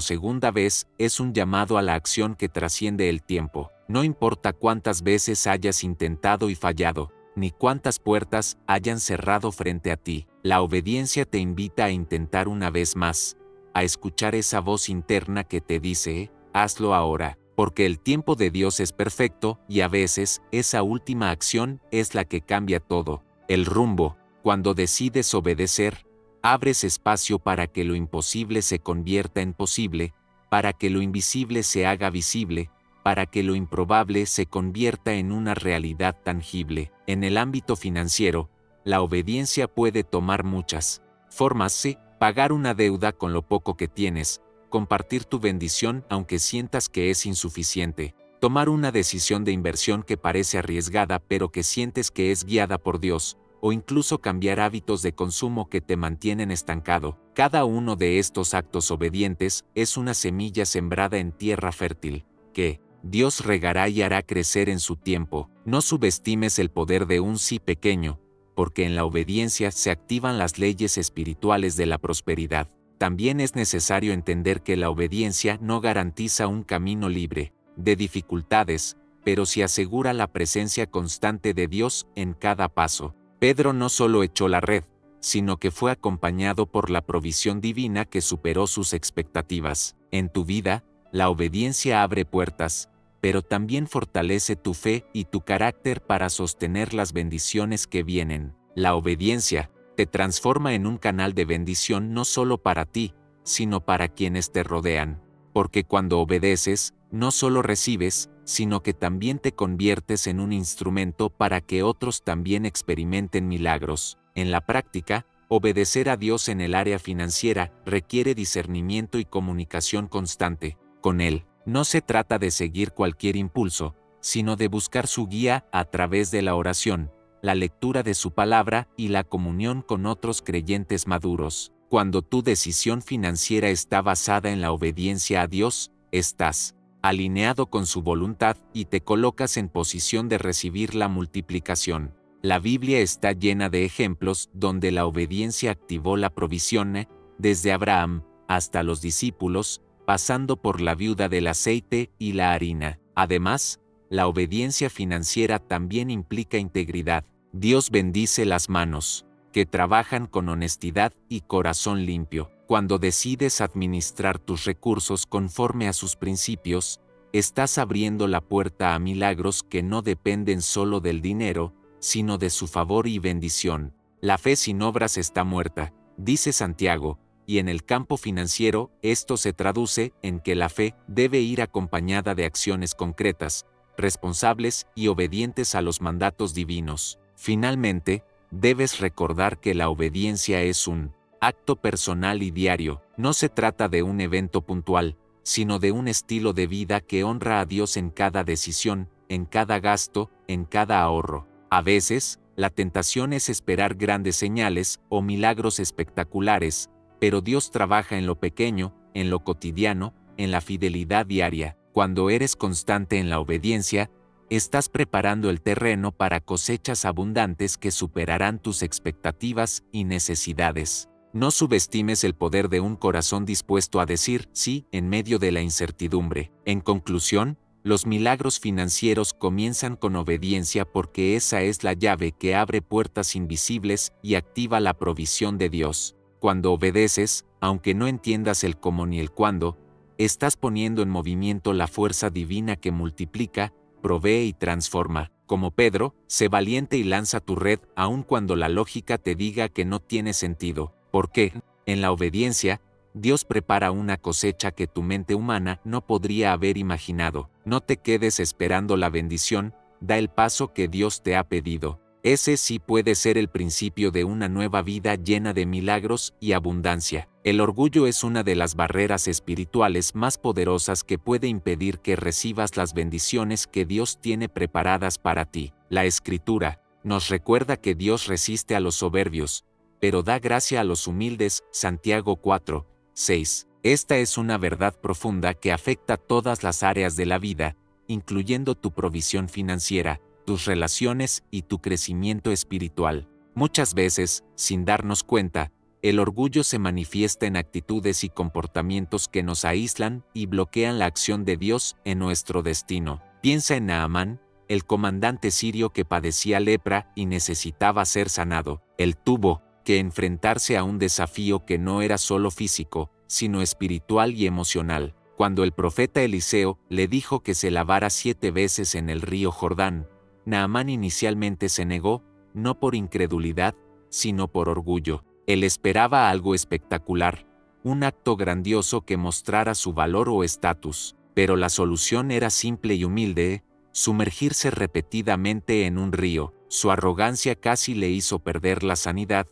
A: segunda vez, es un llamado a la acción que trasciende el tiempo. No importa cuántas veces hayas intentado y fallado, ni cuántas puertas hayan cerrado frente a ti, la obediencia te invita a intentar una vez más, a escuchar esa voz interna que te dice, hazlo ahora. Porque el tiempo de Dios es perfecto y a veces esa última acción es la que cambia todo. El rumbo. Cuando decides obedecer, abres espacio para que lo imposible se convierta en posible, para que lo invisible se haga visible, para que lo improbable se convierta en una realidad tangible. En el ámbito financiero, la obediencia puede tomar muchas formas. Sí, pagar una deuda con lo poco que tienes, compartir tu bendición aunque sientas que es insuficiente, tomar una decisión de inversión que parece arriesgada pero que sientes que es guiada por Dios, o incluso cambiar hábitos de consumo que te mantienen estancado. Cada uno de estos actos obedientes es una semilla sembrada en tierra fértil, que Dios regará y hará crecer en su tiempo. No subestimes el poder de un sí pequeño, porque en la obediencia se activan las leyes espirituales de la prosperidad. También es necesario entender que la obediencia no garantiza un camino libre de dificultades, pero sí asegura la presencia constante de Dios en cada paso. Pedro no solo echó la red, sino que fue acompañado por la provisión divina que superó sus expectativas. En tu vida, la obediencia abre puertas, pero también fortalece tu fe y tu carácter para sostener las bendiciones que vienen. La obediencia te transforma en un canal de bendición no solo para ti, sino para quienes te rodean. Porque cuando obedeces, no solo recibes, sino que también te conviertes en un instrumento para que otros también experimenten milagros. En la práctica, obedecer a Dios en el área financiera requiere discernimiento y comunicación constante con Él. No se trata de seguir cualquier impulso, sino de buscar su guía a través de la oración, la lectura de su palabra y la comunión con otros creyentes maduros. Cuando tu decisión financiera está basada en la obediencia a Dios, estás alineado con su voluntad y te colocas en posición de recibir la multiplicación. La Biblia está llena de ejemplos donde la obediencia activó la provisión, desde Abraham hasta los discípulos, pasando por la viuda del aceite y la harina. Además, la obediencia financiera también implica integridad. Dios bendice las manos que trabajan con honestidad y corazón limpio. Cuando decides administrar tus recursos conforme a sus principios, estás abriendo la puerta a milagros que no dependen solo del dinero, sino de su favor y bendición. La fe sin obras está muerta, dice Santiago, y en el campo financiero esto se traduce en que la fe debe ir acompañada de acciones concretas, responsables y obedientes a los mandatos divinos. Finalmente, debes recordar que la obediencia es un acto personal y diario. No se trata de un evento puntual, sino de un estilo de vida que honra a Dios en cada decisión, en cada gasto, en cada ahorro. A veces, la tentación es esperar grandes señales o milagros espectaculares, pero Dios trabaja en lo pequeño, en lo cotidiano, en la fidelidad diaria. Cuando eres constante en la obediencia, estás preparando el terreno para cosechas abundantes que superarán tus expectativas y necesidades. No subestimes el poder de un corazón dispuesto a decir sí en medio de la incertidumbre. En conclusión, los milagros financieros comienzan con obediencia porque esa es la llave que abre puertas invisibles y activa la provisión de Dios. Cuando obedeces, aunque no entiendas el cómo ni el cuándo, estás poniendo en movimiento la fuerza divina que multiplica, provee y transforma. Como Pedro, sé valiente y lanza tu red aun cuando la lógica te diga que no tiene sentido. Porque, en la obediencia, Dios prepara una cosecha que tu mente humana no podría haber imaginado. No te quedes esperando la bendición, da el paso que Dios te ha pedido. Ese sí puede ser el principio de una nueva vida llena de milagros y abundancia. El orgullo es una de las barreras espirituales más poderosas que puede impedir que recibas las bendiciones que Dios tiene preparadas para ti. La Escritura nos recuerda que Dios resiste a los soberbios, pero da gracia a los humildes. Santiago 4, 6. Esta es una verdad profunda que afecta todas las áreas de la vida, incluyendo tu provisión financiera, tus relaciones y tu crecimiento espiritual. Muchas veces, sin darnos cuenta, el orgullo se manifiesta en actitudes y comportamientos que nos aíslan y bloquean la acción de Dios en nuestro destino. Piensa en Naamán, el comandante sirio que padecía lepra y necesitaba ser sanado. Él tuvo que enfrentarse a un desafío que no era solo físico, sino espiritual y emocional. Cuando el profeta Eliseo le dijo que se lavara 7 veces en el río Jordán, Naamán inicialmente se negó, no por incredulidad, sino por orgullo. Él esperaba algo espectacular, un acto grandioso que mostrara su valor o estatus, pero la solución era simple y humilde: sumergirse repetidamente en un río. Su arrogancia casi le hizo perder la sanidad,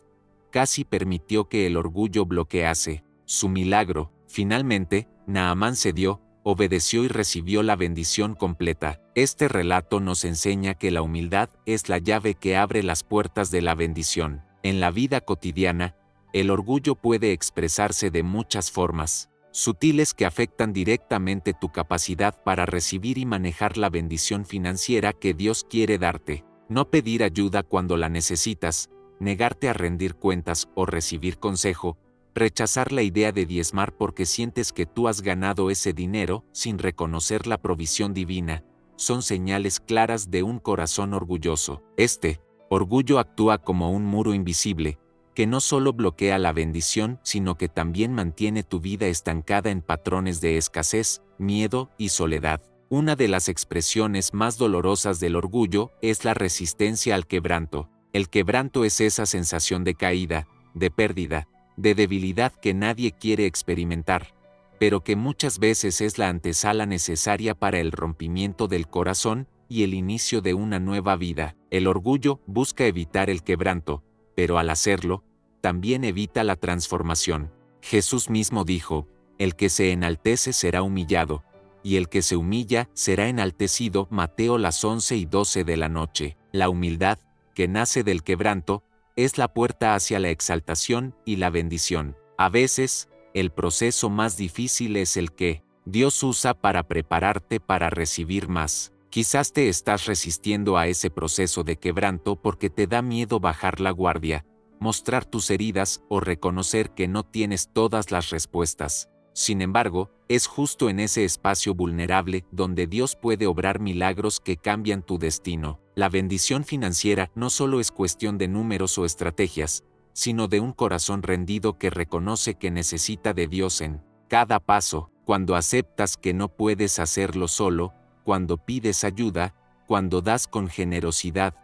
A: casi permitió que el orgullo bloquease su milagro. Finalmente, Naamán cedió, obedeció y recibió la bendición completa. Este relato nos enseña que la humildad es la llave que abre las puertas de la bendición. En la vida cotidiana, el orgullo puede expresarse de muchas formas sutiles que afectan directamente tu capacidad para recibir y manejar la bendición financiera que Dios quiere darte. No pedir ayuda cuando la necesitas, negarte a rendir cuentas o recibir consejo, rechazar la idea de diezmar porque sientes que tú has ganado ese dinero sin reconocer la provisión divina, son señales claras de un corazón orgulloso. Este orgullo actúa como un muro invisible, que no solo bloquea la bendición, sino que también mantiene tu vida estancada en patrones de escasez, miedo y soledad. Una de las expresiones más dolorosas del orgullo es la resistencia al quebranto. El quebranto es esa sensación de caída, de pérdida, de debilidad que nadie quiere experimentar, pero que muchas veces es la antesala necesaria para el rompimiento del corazón y el inicio de una nueva vida. El orgullo busca evitar el quebranto, pero al hacerlo, también evita la transformación. Jesús mismo dijo: el que se enaltece será humillado, y el que se humilla será enaltecido. Mateo las 11:12 de la noche. La humildad, que nace del quebranto, es la puerta hacia la exaltación y la bendición. A veces, el proceso más difícil es el que Dios usa para prepararte para recibir más. Quizás te estás resistiendo a ese proceso de quebranto porque te da miedo bajar la guardia, mostrar tus heridas o reconocer que no tienes todas las respuestas. Sin embargo, es justo en ese espacio vulnerable donde Dios puede obrar milagros que cambian tu destino. La bendición financiera no solo es cuestión de números o estrategias, sino de un corazón rendido que reconoce que necesita de Dios en cada paso. Cuando aceptas que no puedes hacerlo solo, cuando pides ayuda, cuando das con generosidad,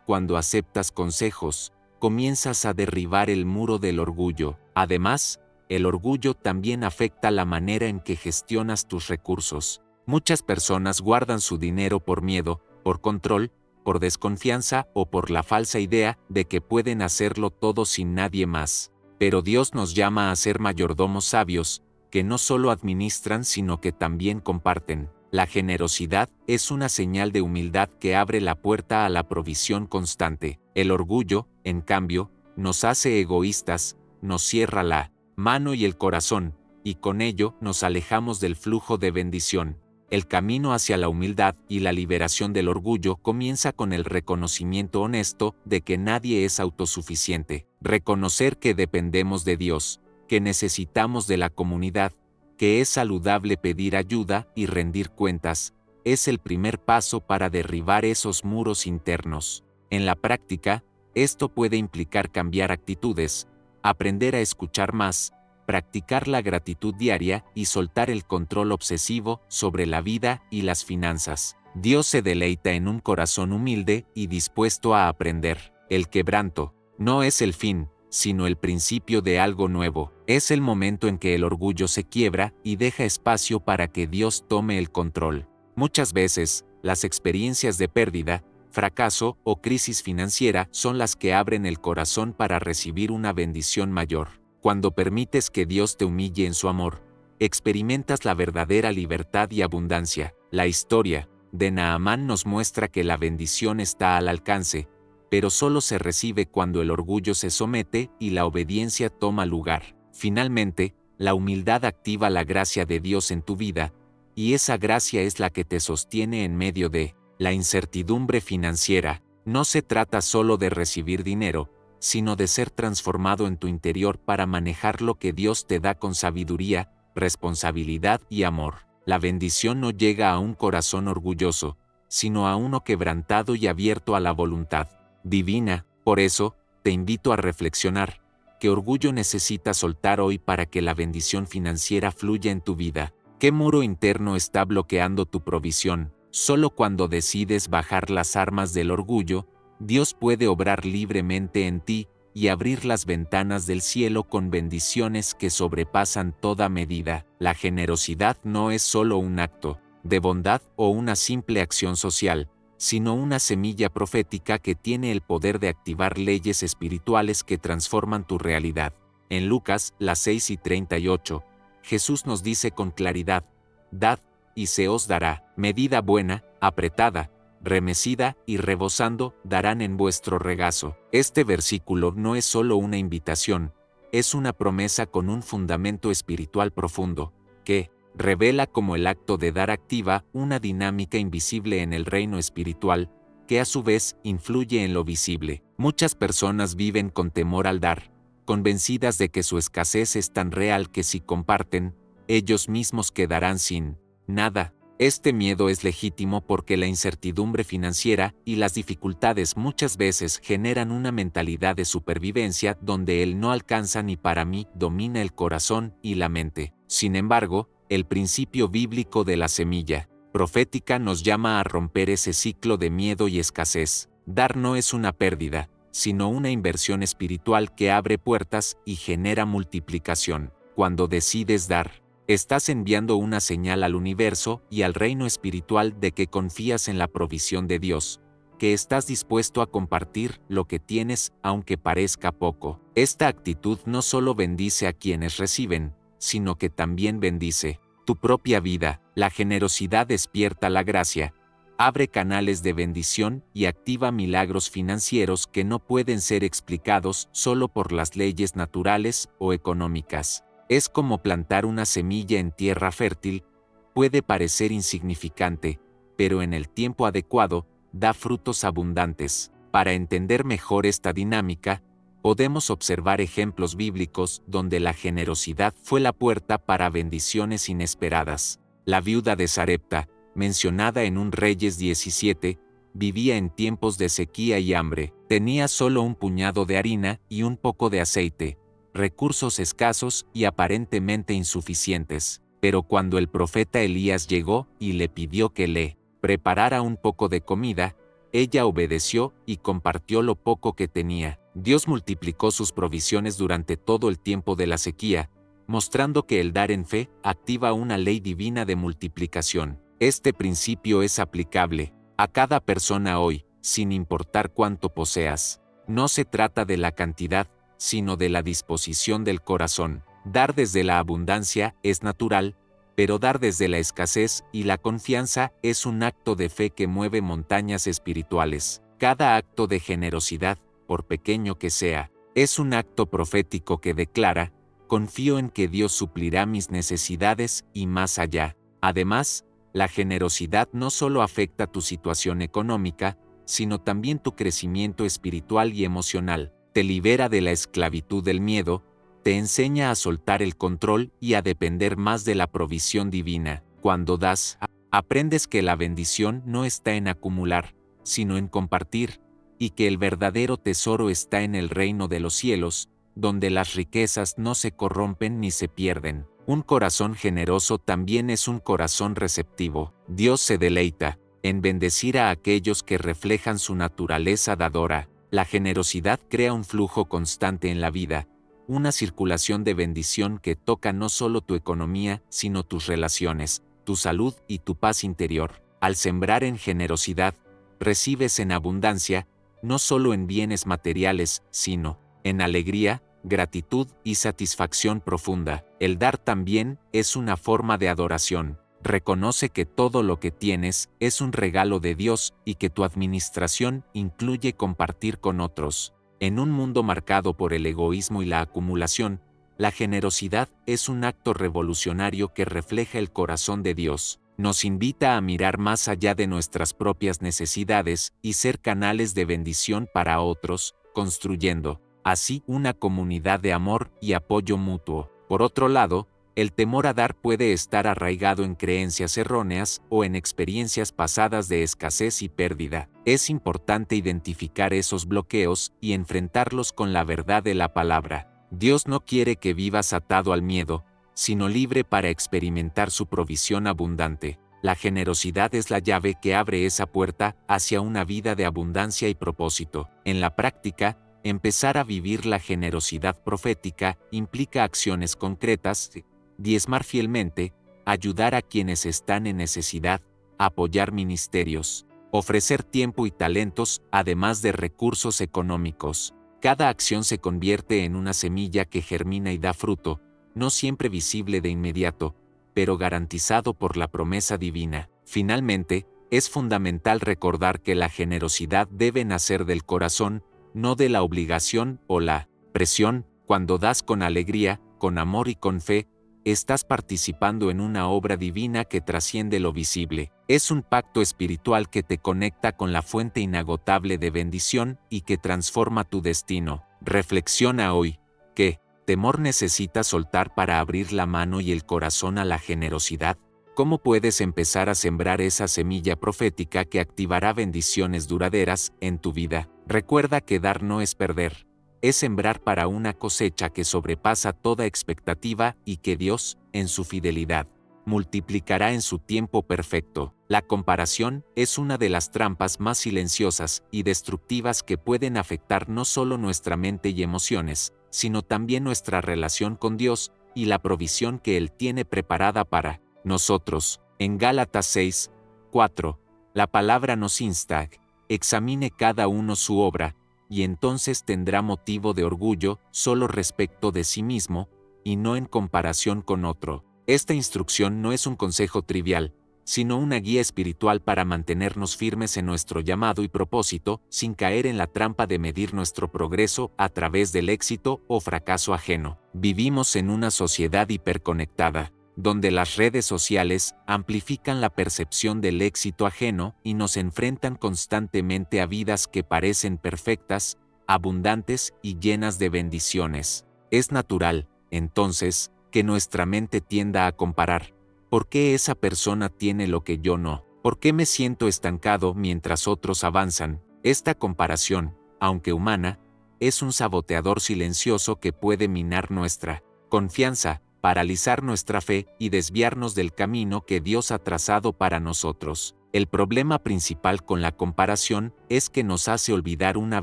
A: cuando aceptas consejos, comienzas a derribar el muro del orgullo. Además, el orgullo también afecta la manera en que gestionas tus recursos. Muchas personas guardan su dinero por miedo, por control, por desconfianza o por la falsa idea de que pueden hacerlo todo sin nadie más. Pero Dios nos llama a ser mayordomos sabios, que no solo administran sino que también comparten. La generosidad es una señal de humildad que abre la puerta a la provisión constante. El orgullo, en cambio, nos hace egoístas, nos cierra la mano y el corazón, y con ello nos alejamos del flujo de bendición. El camino hacia la humildad y la liberación del orgullo comienza con el reconocimiento honesto de que nadie es autosuficiente. Reconocer que dependemos de Dios, que necesitamos de la comunidad, que es saludable pedir ayuda y rendir cuentas, es el primer paso para derribar esos muros internos. En la práctica, esto puede implicar cambiar actitudes, aprender a escuchar más, practicar la gratitud diaria y soltar el control obsesivo sobre la vida y las finanzas. Dios se deleita en un corazón humilde y dispuesto a aprender. El quebranto no es el fin, sino el principio de algo nuevo. Es el momento en que el orgullo se quiebra y deja espacio para que Dios tome el control. Muchas veces, las experiencias de pérdida, fracaso o crisis financiera son las que abren el corazón para recibir una bendición mayor. Cuando permites que Dios te humille en su amor, experimentas la verdadera libertad y abundancia. La historia de Naamán nos muestra que la bendición está al alcance, pero solo se recibe cuando el orgullo se somete y la obediencia toma lugar. Finalmente, la humildad activa la gracia de Dios en tu vida, y esa gracia es la que te sostiene en medio de la incertidumbre financiera. No se trata solo de recibir dinero, sino de ser transformado en tu interior para manejar lo que Dios te da con sabiduría, responsabilidad y amor. La bendición no llega a un corazón orgulloso, sino a uno quebrantado y abierto a la voluntad divina. Por eso, te invito a reflexionar: ¿qué orgullo necesitas soltar hoy para que la bendición financiera fluya en tu vida? ¿Qué muro interno está bloqueando tu provisión? Solo cuando decides bajar las armas del orgullo, Dios puede obrar libremente en ti y abrir las ventanas del cielo con bendiciones que sobrepasan toda medida. La generosidad no es solo un acto de bondad o una simple acción social, sino una semilla profética que tiene el poder de activar leyes espirituales que transforman tu realidad. En Lucas, las 6:38, Jesús nos dice con claridad: «Dad, y se os dará, medida buena, apretada, remecida y rebosando, darán en vuestro regazo». Este versículo no es solo una invitación, es una promesa con un fundamento espiritual profundo, que revela cómo el acto de dar activa una dinámica invisible en el reino espiritual, que a su vez influye en lo visible. Muchas personas viven con temor al dar, convencidas de que su escasez es tan real que si comparten, ellos mismos quedarán sin nada. Este miedo es legítimo porque la incertidumbre financiera y las dificultades muchas veces generan una mentalidad de supervivencia donde el no alcanza ni para mí domina el corazón y la mente. Sin embargo, el principio bíblico de la semilla profética nos llama a romper ese ciclo de miedo y escasez. Dar no es una pérdida, sino una inversión espiritual que abre puertas y genera multiplicación. Cuando decides dar, estás enviando una señal al universo y al reino espiritual de que confías en la provisión de Dios, que estás dispuesto a compartir lo que tienes aunque parezca poco. Esta actitud no solo bendice a quienes reciben, sino que también bendice tu propia vida. La generosidad despierta la gracia, abre canales de bendición y activa milagros financieros que no pueden ser explicados solo por las leyes naturales o económicas. Es como plantar una semilla en tierra fértil, puede parecer insignificante, pero en el tiempo adecuado, da frutos abundantes. Para entender mejor esta dinámica, podemos observar ejemplos bíblicos donde la generosidad fue la puerta para bendiciones inesperadas. La viuda de Sarepta, mencionada en un Reyes 17, vivía en tiempos de sequía y hambre. Tenía solo un puñado de harina y un poco de aceite, recursos escasos y aparentemente insuficientes. Pero cuando el profeta Elías llegó y le pidió que le preparara un poco de comida, ella obedeció y compartió lo poco que tenía. Dios multiplicó sus provisiones durante todo el tiempo de la sequía, mostrando que el dar en fe activa una ley divina de multiplicación. Este principio es aplicable a cada persona hoy, sin importar cuánto poseas. No se trata de la cantidad, sino de la disposición del corazón. Dar desde la abundancia es natural, pero dar desde la escasez y la confianza es un acto de fe que mueve montañas espirituales. Cada acto de generosidad, por pequeño que sea, es un acto profético que declara: confío en que Dios suplirá mis necesidades y más allá. Además, La generosidad no solo afecta tu situación económica, sino también tu crecimiento espiritual y emocional. Te libera de la esclavitud del miedo, te enseña a soltar el control y a depender más de la provisión divina. Cuando das, aprendes que la bendición no está en acumular, sino en compartir, y que el verdadero tesoro está en el reino de los cielos, donde las riquezas no se corrompen ni se pierden. Un corazón generoso también es un corazón receptivo. Dios se deleita en bendecir a aquellos que reflejan su naturaleza dadora. La generosidad crea un flujo constante en la vida, una circulación de bendición que toca no solo tu economía, sino tus relaciones, tu salud y tu paz interior. Al sembrar en generosidad, recibes en abundancia, no solo en bienes materiales, sino en alegría, gratitud y satisfacción profunda. El dar también es una forma de adoración. Reconoce que todo lo que tienes es un regalo de Dios y que tu administración incluye compartir con otros. En un mundo marcado por el egoísmo y la acumulación, la generosidad es un acto revolucionario que refleja el corazón de Dios. Nos invita a mirar más allá de nuestras propias necesidades y ser canales de bendición para otros, construyendo, así, una comunidad de amor y apoyo mutuo. Por otro lado, el temor a dar puede estar arraigado en creencias erróneas o en experiencias pasadas de escasez y pérdida. Es importante identificar esos bloqueos y enfrentarlos con la verdad de la palabra. Dios no quiere que vivas atado al miedo, sino libre para experimentar su provisión abundante. La generosidad es la llave que abre esa puerta hacia una vida de abundancia y propósito. En la práctica, empezar a vivir la generosidad profética implica acciones concretas: diezmar fielmente, ayudar a quienes están en necesidad, apoyar ministerios, ofrecer tiempo y talentos, además de recursos económicos. Cada acción se convierte en una semilla que germina y da fruto, no siempre visible de inmediato, pero garantizado por la promesa divina. Finalmente, es fundamental recordar que la generosidad debe nacer del corazón, no de la obligación o la presión. Cuando das con alegría, con amor y con fe, estás participando en una obra divina que trasciende lo visible. Es un pacto espiritual que te conecta con la fuente inagotable de bendición y que transforma tu destino. Reflexiona hoy: ¿qué temor necesitas soltar para abrir la mano y el corazón a la generosidad? ¿Cómo puedes empezar a sembrar esa semilla profética que activará bendiciones duraderas en tu vida? Recuerda que dar no es perder, es sembrar para una cosecha que sobrepasa toda expectativa y que Dios, en su fidelidad, multiplicará en su tiempo perfecto. La comparación es una de las trampas más silenciosas y destructivas que pueden afectar no solo nuestra mente y emociones, sino también nuestra relación con Dios y la provisión que Él tiene preparada para nosotros. En Gálatas 6:4, la palabra nos insta: examine cada uno su obra, y entonces tendrá motivo de orgullo solo respecto de sí mismo, y no en comparación con otro. Esta instrucción no es un consejo trivial, sino una guía espiritual para mantenernos firmes en nuestro llamado y propósito, sin caer en la trampa de medir nuestro progreso a través del éxito o fracaso ajeno. Vivimos en una sociedad hiperconectada, donde las redes sociales amplifican la percepción del éxito ajeno y nos enfrentan constantemente a vidas que parecen perfectas, abundantes y llenas de bendiciones. Es natural, entonces, que nuestra mente tienda a comparar. ¿Por qué esa persona tiene lo que yo no? ¿Por qué me siento estancado mientras otros avanzan? Esta comparación, aunque humana, es un saboteador silencioso que puede minar nuestra confianza, paralizar nuestra fe y desviarnos del camino que Dios ha trazado para nosotros. El problema principal con la comparación es que nos hace olvidar una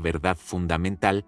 A: verdad fundamental: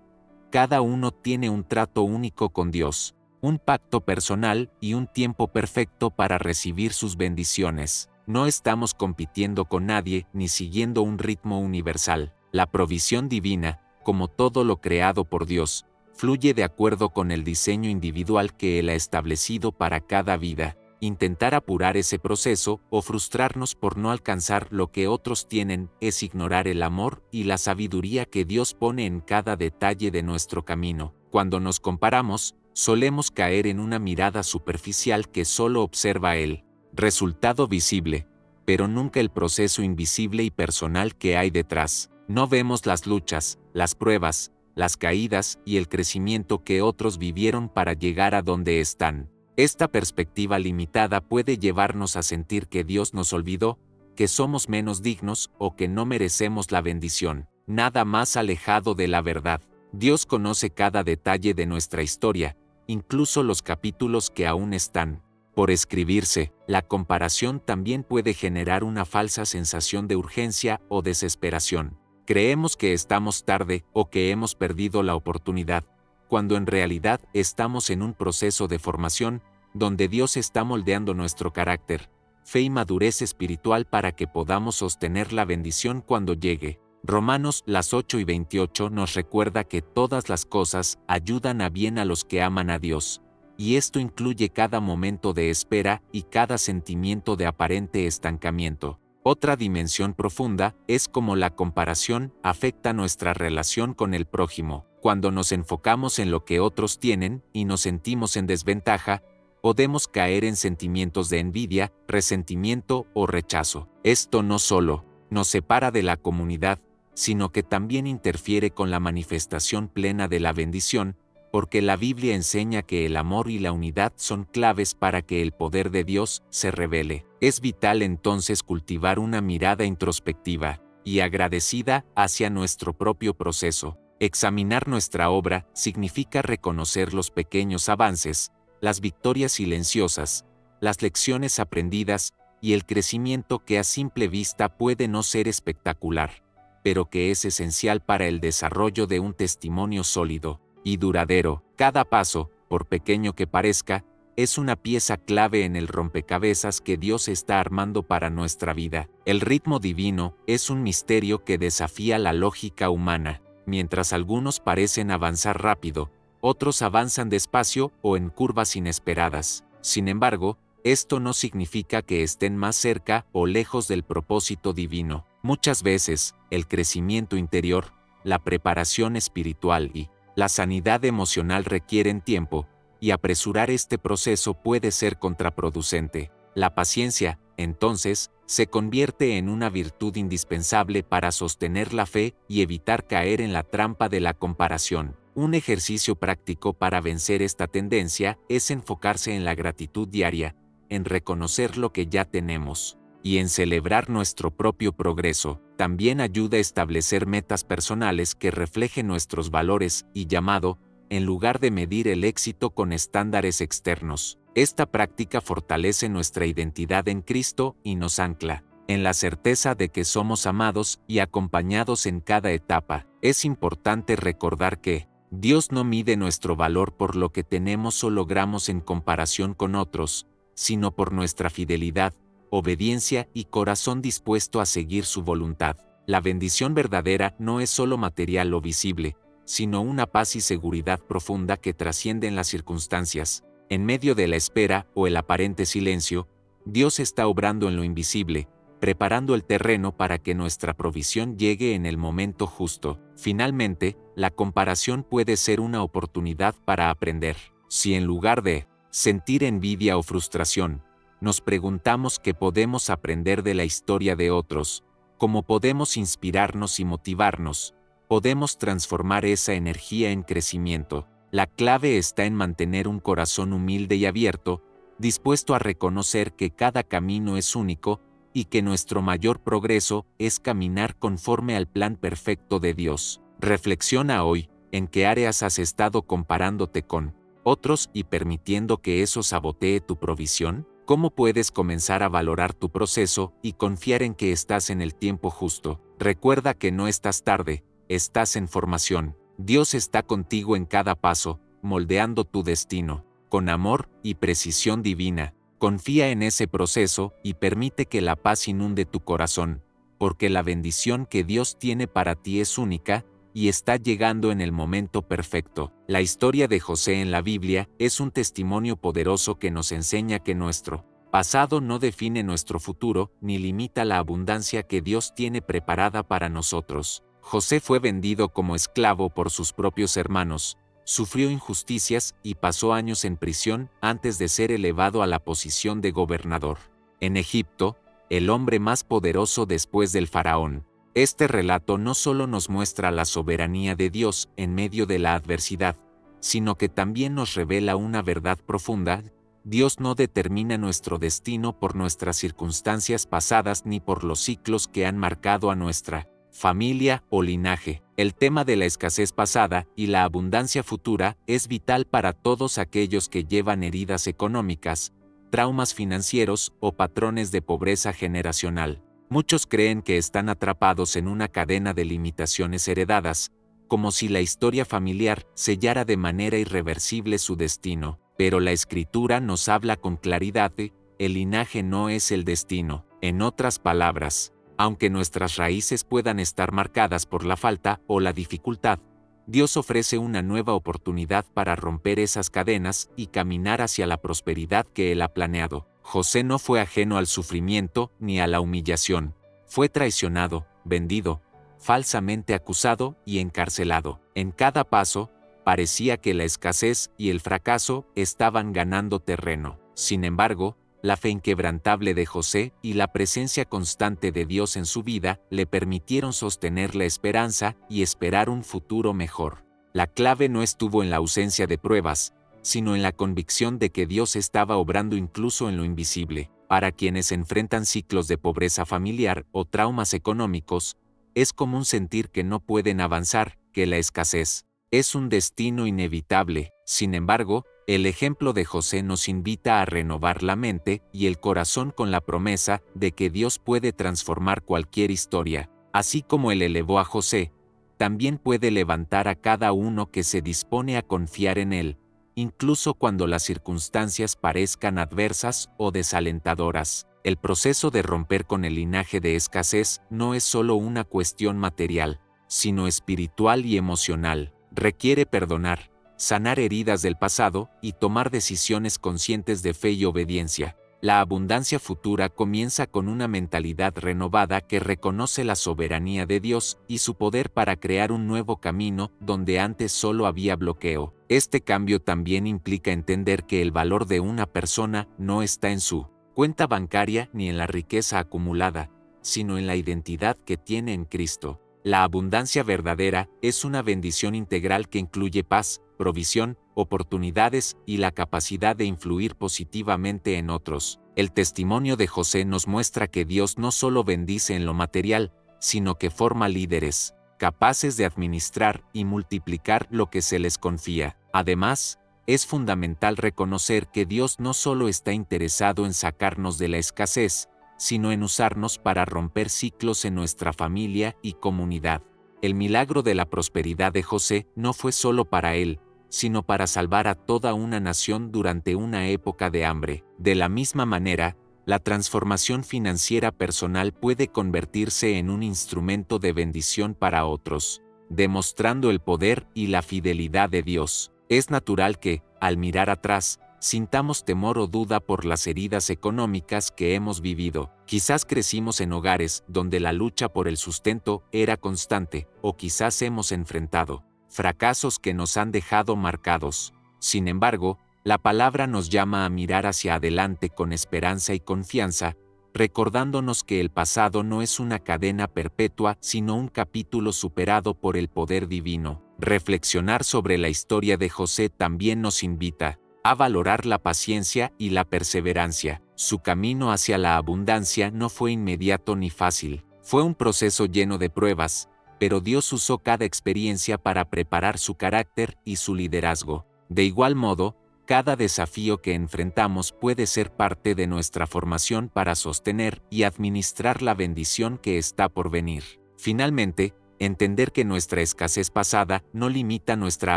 A: cada uno tiene un trato único con Dios, un pacto personal y un tiempo perfecto para recibir sus bendiciones. No estamos compitiendo con nadie ni siguiendo un ritmo universal. La provisión divina, como todo lo creado por Dios, fluye de acuerdo con el diseño individual que Él ha establecido para cada vida. Intentar apurar ese proceso o frustrarnos por no alcanzar lo que otros tienen es ignorar el amor y la sabiduría que Dios pone en cada detalle de nuestro camino. Cuando nos comparamos, solemos caer en una mirada superficial que solo observa el resultado visible, pero nunca el proceso invisible y personal que hay detrás. No vemos las luchas, las pruebas, las caídas y el crecimiento que otros vivieron para llegar a donde están. Esta perspectiva limitada puede llevarnos a sentir que Dios nos olvidó, que somos menos dignos o que no merecemos la bendición. Nada más alejado de la verdad. Dios conoce cada detalle de nuestra historia, incluso los capítulos que aún están por escribirse. La comparación también puede generar una falsa sensación de urgencia o desesperación. Creemos que estamos tarde o que hemos perdido la oportunidad, cuando en realidad estamos en un proceso de formación, donde Dios está moldeando nuestro carácter, fe y madurez espiritual para que podamos sostener la bendición cuando llegue. Romanos 8:28 nos recuerda que todas las cosas ayudan a bien a los que aman a Dios, y esto incluye cada momento de espera y cada sentimiento de aparente estancamiento. Otra dimensión profunda es cómo la comparación afecta nuestra relación con el prójimo. Cuando nos enfocamos en lo que otros tienen y nos sentimos en desventaja, podemos caer en sentimientos de envidia, resentimiento o rechazo. Esto no solo nos separa de la comunidad, sino que también interfiere con la manifestación plena de la bendición, porque la Biblia enseña que el amor y la unidad son claves para que el poder de Dios se revele. Es vital entonces cultivar una mirada introspectiva y agradecida hacia nuestro propio proceso. Examinar nuestra obra significa reconocer los pequeños avances, las victorias silenciosas, las lecciones aprendidas y el crecimiento que a simple vista puede no ser espectacular, pero que es esencial para el desarrollo de un testimonio sólido y duradero. Cada paso, por pequeño que parezca, es una pieza clave en el rompecabezas que Dios está armando para nuestra vida. El ritmo divino es un misterio que desafía la lógica humana. Mientras algunos parecen avanzar rápido, otros avanzan despacio o en curvas inesperadas. Sin embargo, esto no significa que estén más cerca o lejos del propósito divino. Muchas veces, el crecimiento interior, la preparación espiritual y la sanidad emocional requieren tiempo, y apresurar este proceso puede ser contraproducente. La paciencia, entonces, se convierte en una virtud indispensable para sostener la fe y evitar caer en la trampa de la comparación. Un ejercicio práctico para vencer esta tendencia es enfocarse en la gratitud diaria, en reconocer lo que ya tenemos y en celebrar nuestro propio progreso. También ayuda a establecer metas personales que reflejen nuestros valores y llamado, en lugar de medir el éxito con estándares externos. Esta práctica fortalece nuestra identidad en Cristo y nos ancla en la certeza de que somos amados y acompañados en cada etapa. Es importante recordar que Dios no mide nuestro valor por lo que tenemos o logramos en comparación con otros, sino por nuestra fidelidad, obediencia y corazón dispuesto a seguir su voluntad. La bendición verdadera no es solo material o visible, sino una paz y seguridad profunda que trascienden las circunstancias. En medio de la espera o el aparente silencio, Dios está obrando en lo invisible, preparando el terreno para que nuestra provisión llegue en el momento justo. Finalmente, la comparación puede ser una oportunidad para aprender. Si en lugar de sentir envidia o frustración, nos preguntamos qué podemos aprender de la historia de otros, cómo podemos inspirarnos y motivarnos, podemos transformar esa energía en crecimiento. La clave está en mantener un corazón humilde y abierto, dispuesto a reconocer que cada camino es único y que nuestro mayor progreso es caminar conforme al plan perfecto de Dios. Reflexiona hoy, ¿en qué áreas has estado comparándote con otros y permitiendo que eso sabotee tu provisión? ¿Cómo puedes comenzar a valorar tu proceso y confiar en que estás en el tiempo justo? Recuerda que no estás tarde, estás en formación. Dios está contigo en cada paso, moldeando tu destino, con amor y precisión divina. Confía en ese proceso y permite que la paz inunde tu corazón, porque la bendición que Dios tiene para ti es única y está llegando en el momento perfecto. La historia de José en la Biblia es un testimonio poderoso que nos enseña que nuestro pasado no define nuestro futuro ni limita la abundancia que Dios tiene preparada para nosotros. José fue vendido como esclavo por sus propios hermanos, sufrió injusticias y pasó años en prisión antes de ser elevado a la posición de gobernador. En Egipto, el hombre más poderoso después del faraón. Este relato no solo nos muestra la soberanía de Dios en medio de la adversidad, sino que también nos revela una verdad profunda: Dios no determina nuestro destino por nuestras circunstancias pasadas ni por los ciclos que han marcado a nuestra familia o linaje. El tema de la escasez pasada y la abundancia futura es vital para todos aquellos que llevan heridas económicas, traumas financieros o patrones de pobreza generacional. Muchos creen que están atrapados en una cadena de limitaciones heredadas, como si la historia familiar sellara de manera irreversible su destino. Pero la Escritura nos habla con claridad de: el linaje no es el destino. En otras palabras, aunque nuestras raíces puedan estar marcadas por la falta o la dificultad, Dios ofrece una nueva oportunidad para romper esas cadenas y caminar hacia la prosperidad que Él ha planeado. José no fue ajeno al sufrimiento ni a la humillación. Fue traicionado, vendido, falsamente acusado y encarcelado. En cada paso, parecía que la escasez y el fracaso estaban ganando terreno. Sin embargo, la fe inquebrantable de José y la presencia constante de Dios en su vida le permitieron sostener la esperanza y esperar un futuro mejor. La clave no estuvo en la ausencia de pruebas, sino en la convicción de que Dios estaba obrando incluso en lo invisible. Para quienes enfrentan ciclos de pobreza familiar o traumas económicos, es común sentir que no pueden avanzar, que la escasez es un destino inevitable. Sin embargo, el ejemplo de José nos invita a renovar la mente y el corazón con la promesa de que Dios puede transformar cualquier historia. Así como Él elevó a José, también puede levantar a cada uno que se dispone a confiar en Él, incluso cuando las circunstancias parezcan adversas o desalentadoras. El proceso de romper con el linaje de escasez no es solo una cuestión material, sino espiritual y emocional. Requiere perdonar, sanar heridas del pasado y tomar decisiones conscientes de fe y obediencia. La abundancia futura comienza con una mentalidad renovada que reconoce la soberanía de Dios y su poder para crear un nuevo camino donde antes solo había bloqueo. Este cambio también implica entender que el valor de una persona no está en su cuenta bancaria ni en la riqueza acumulada, sino en la identidad que tiene en Cristo. La abundancia verdadera es una bendición integral que incluye paz, provisión, oportunidades y la capacidad de influir positivamente en otros. El testimonio de José nos muestra que Dios no solo bendice en lo material, sino que forma líderes capaces de administrar y multiplicar lo que se les confía. Además, es fundamental reconocer que Dios no solo está interesado en sacarnos de la escasez, sino en usarnos para romper ciclos en nuestra familia y comunidad. El milagro de la prosperidad de José no fue solo para él, sino para salvar a toda una nación durante una época de hambre. De la misma manera, la transformación financiera personal puede convertirse en un instrumento de bendición para otros, demostrando el poder y la fidelidad de Dios. Es natural que, al mirar atrás, sintamos temor o duda por las heridas económicas que hemos vivido. Quizás crecimos en hogares donde la lucha por el sustento era constante, o quizás hemos enfrentado fracasos que nos han dejado marcados. Sin embargo, la palabra nos llama a mirar hacia adelante con esperanza y confianza, recordándonos que el pasado no es una cadena perpetua, sino un capítulo superado por el poder divino. Reflexionar sobre la historia de José también nos invita a valorar la paciencia y la perseverancia. Su camino hacia la abundancia no fue inmediato ni fácil. Fue un proceso lleno de pruebas, pero Dios usó cada experiencia para preparar su carácter y su liderazgo. De igual modo, cada desafío que enfrentamos puede ser parte de nuestra formación para sostener y administrar la bendición que está por venir. Finalmente, entender que nuestra escasez pasada no limita nuestra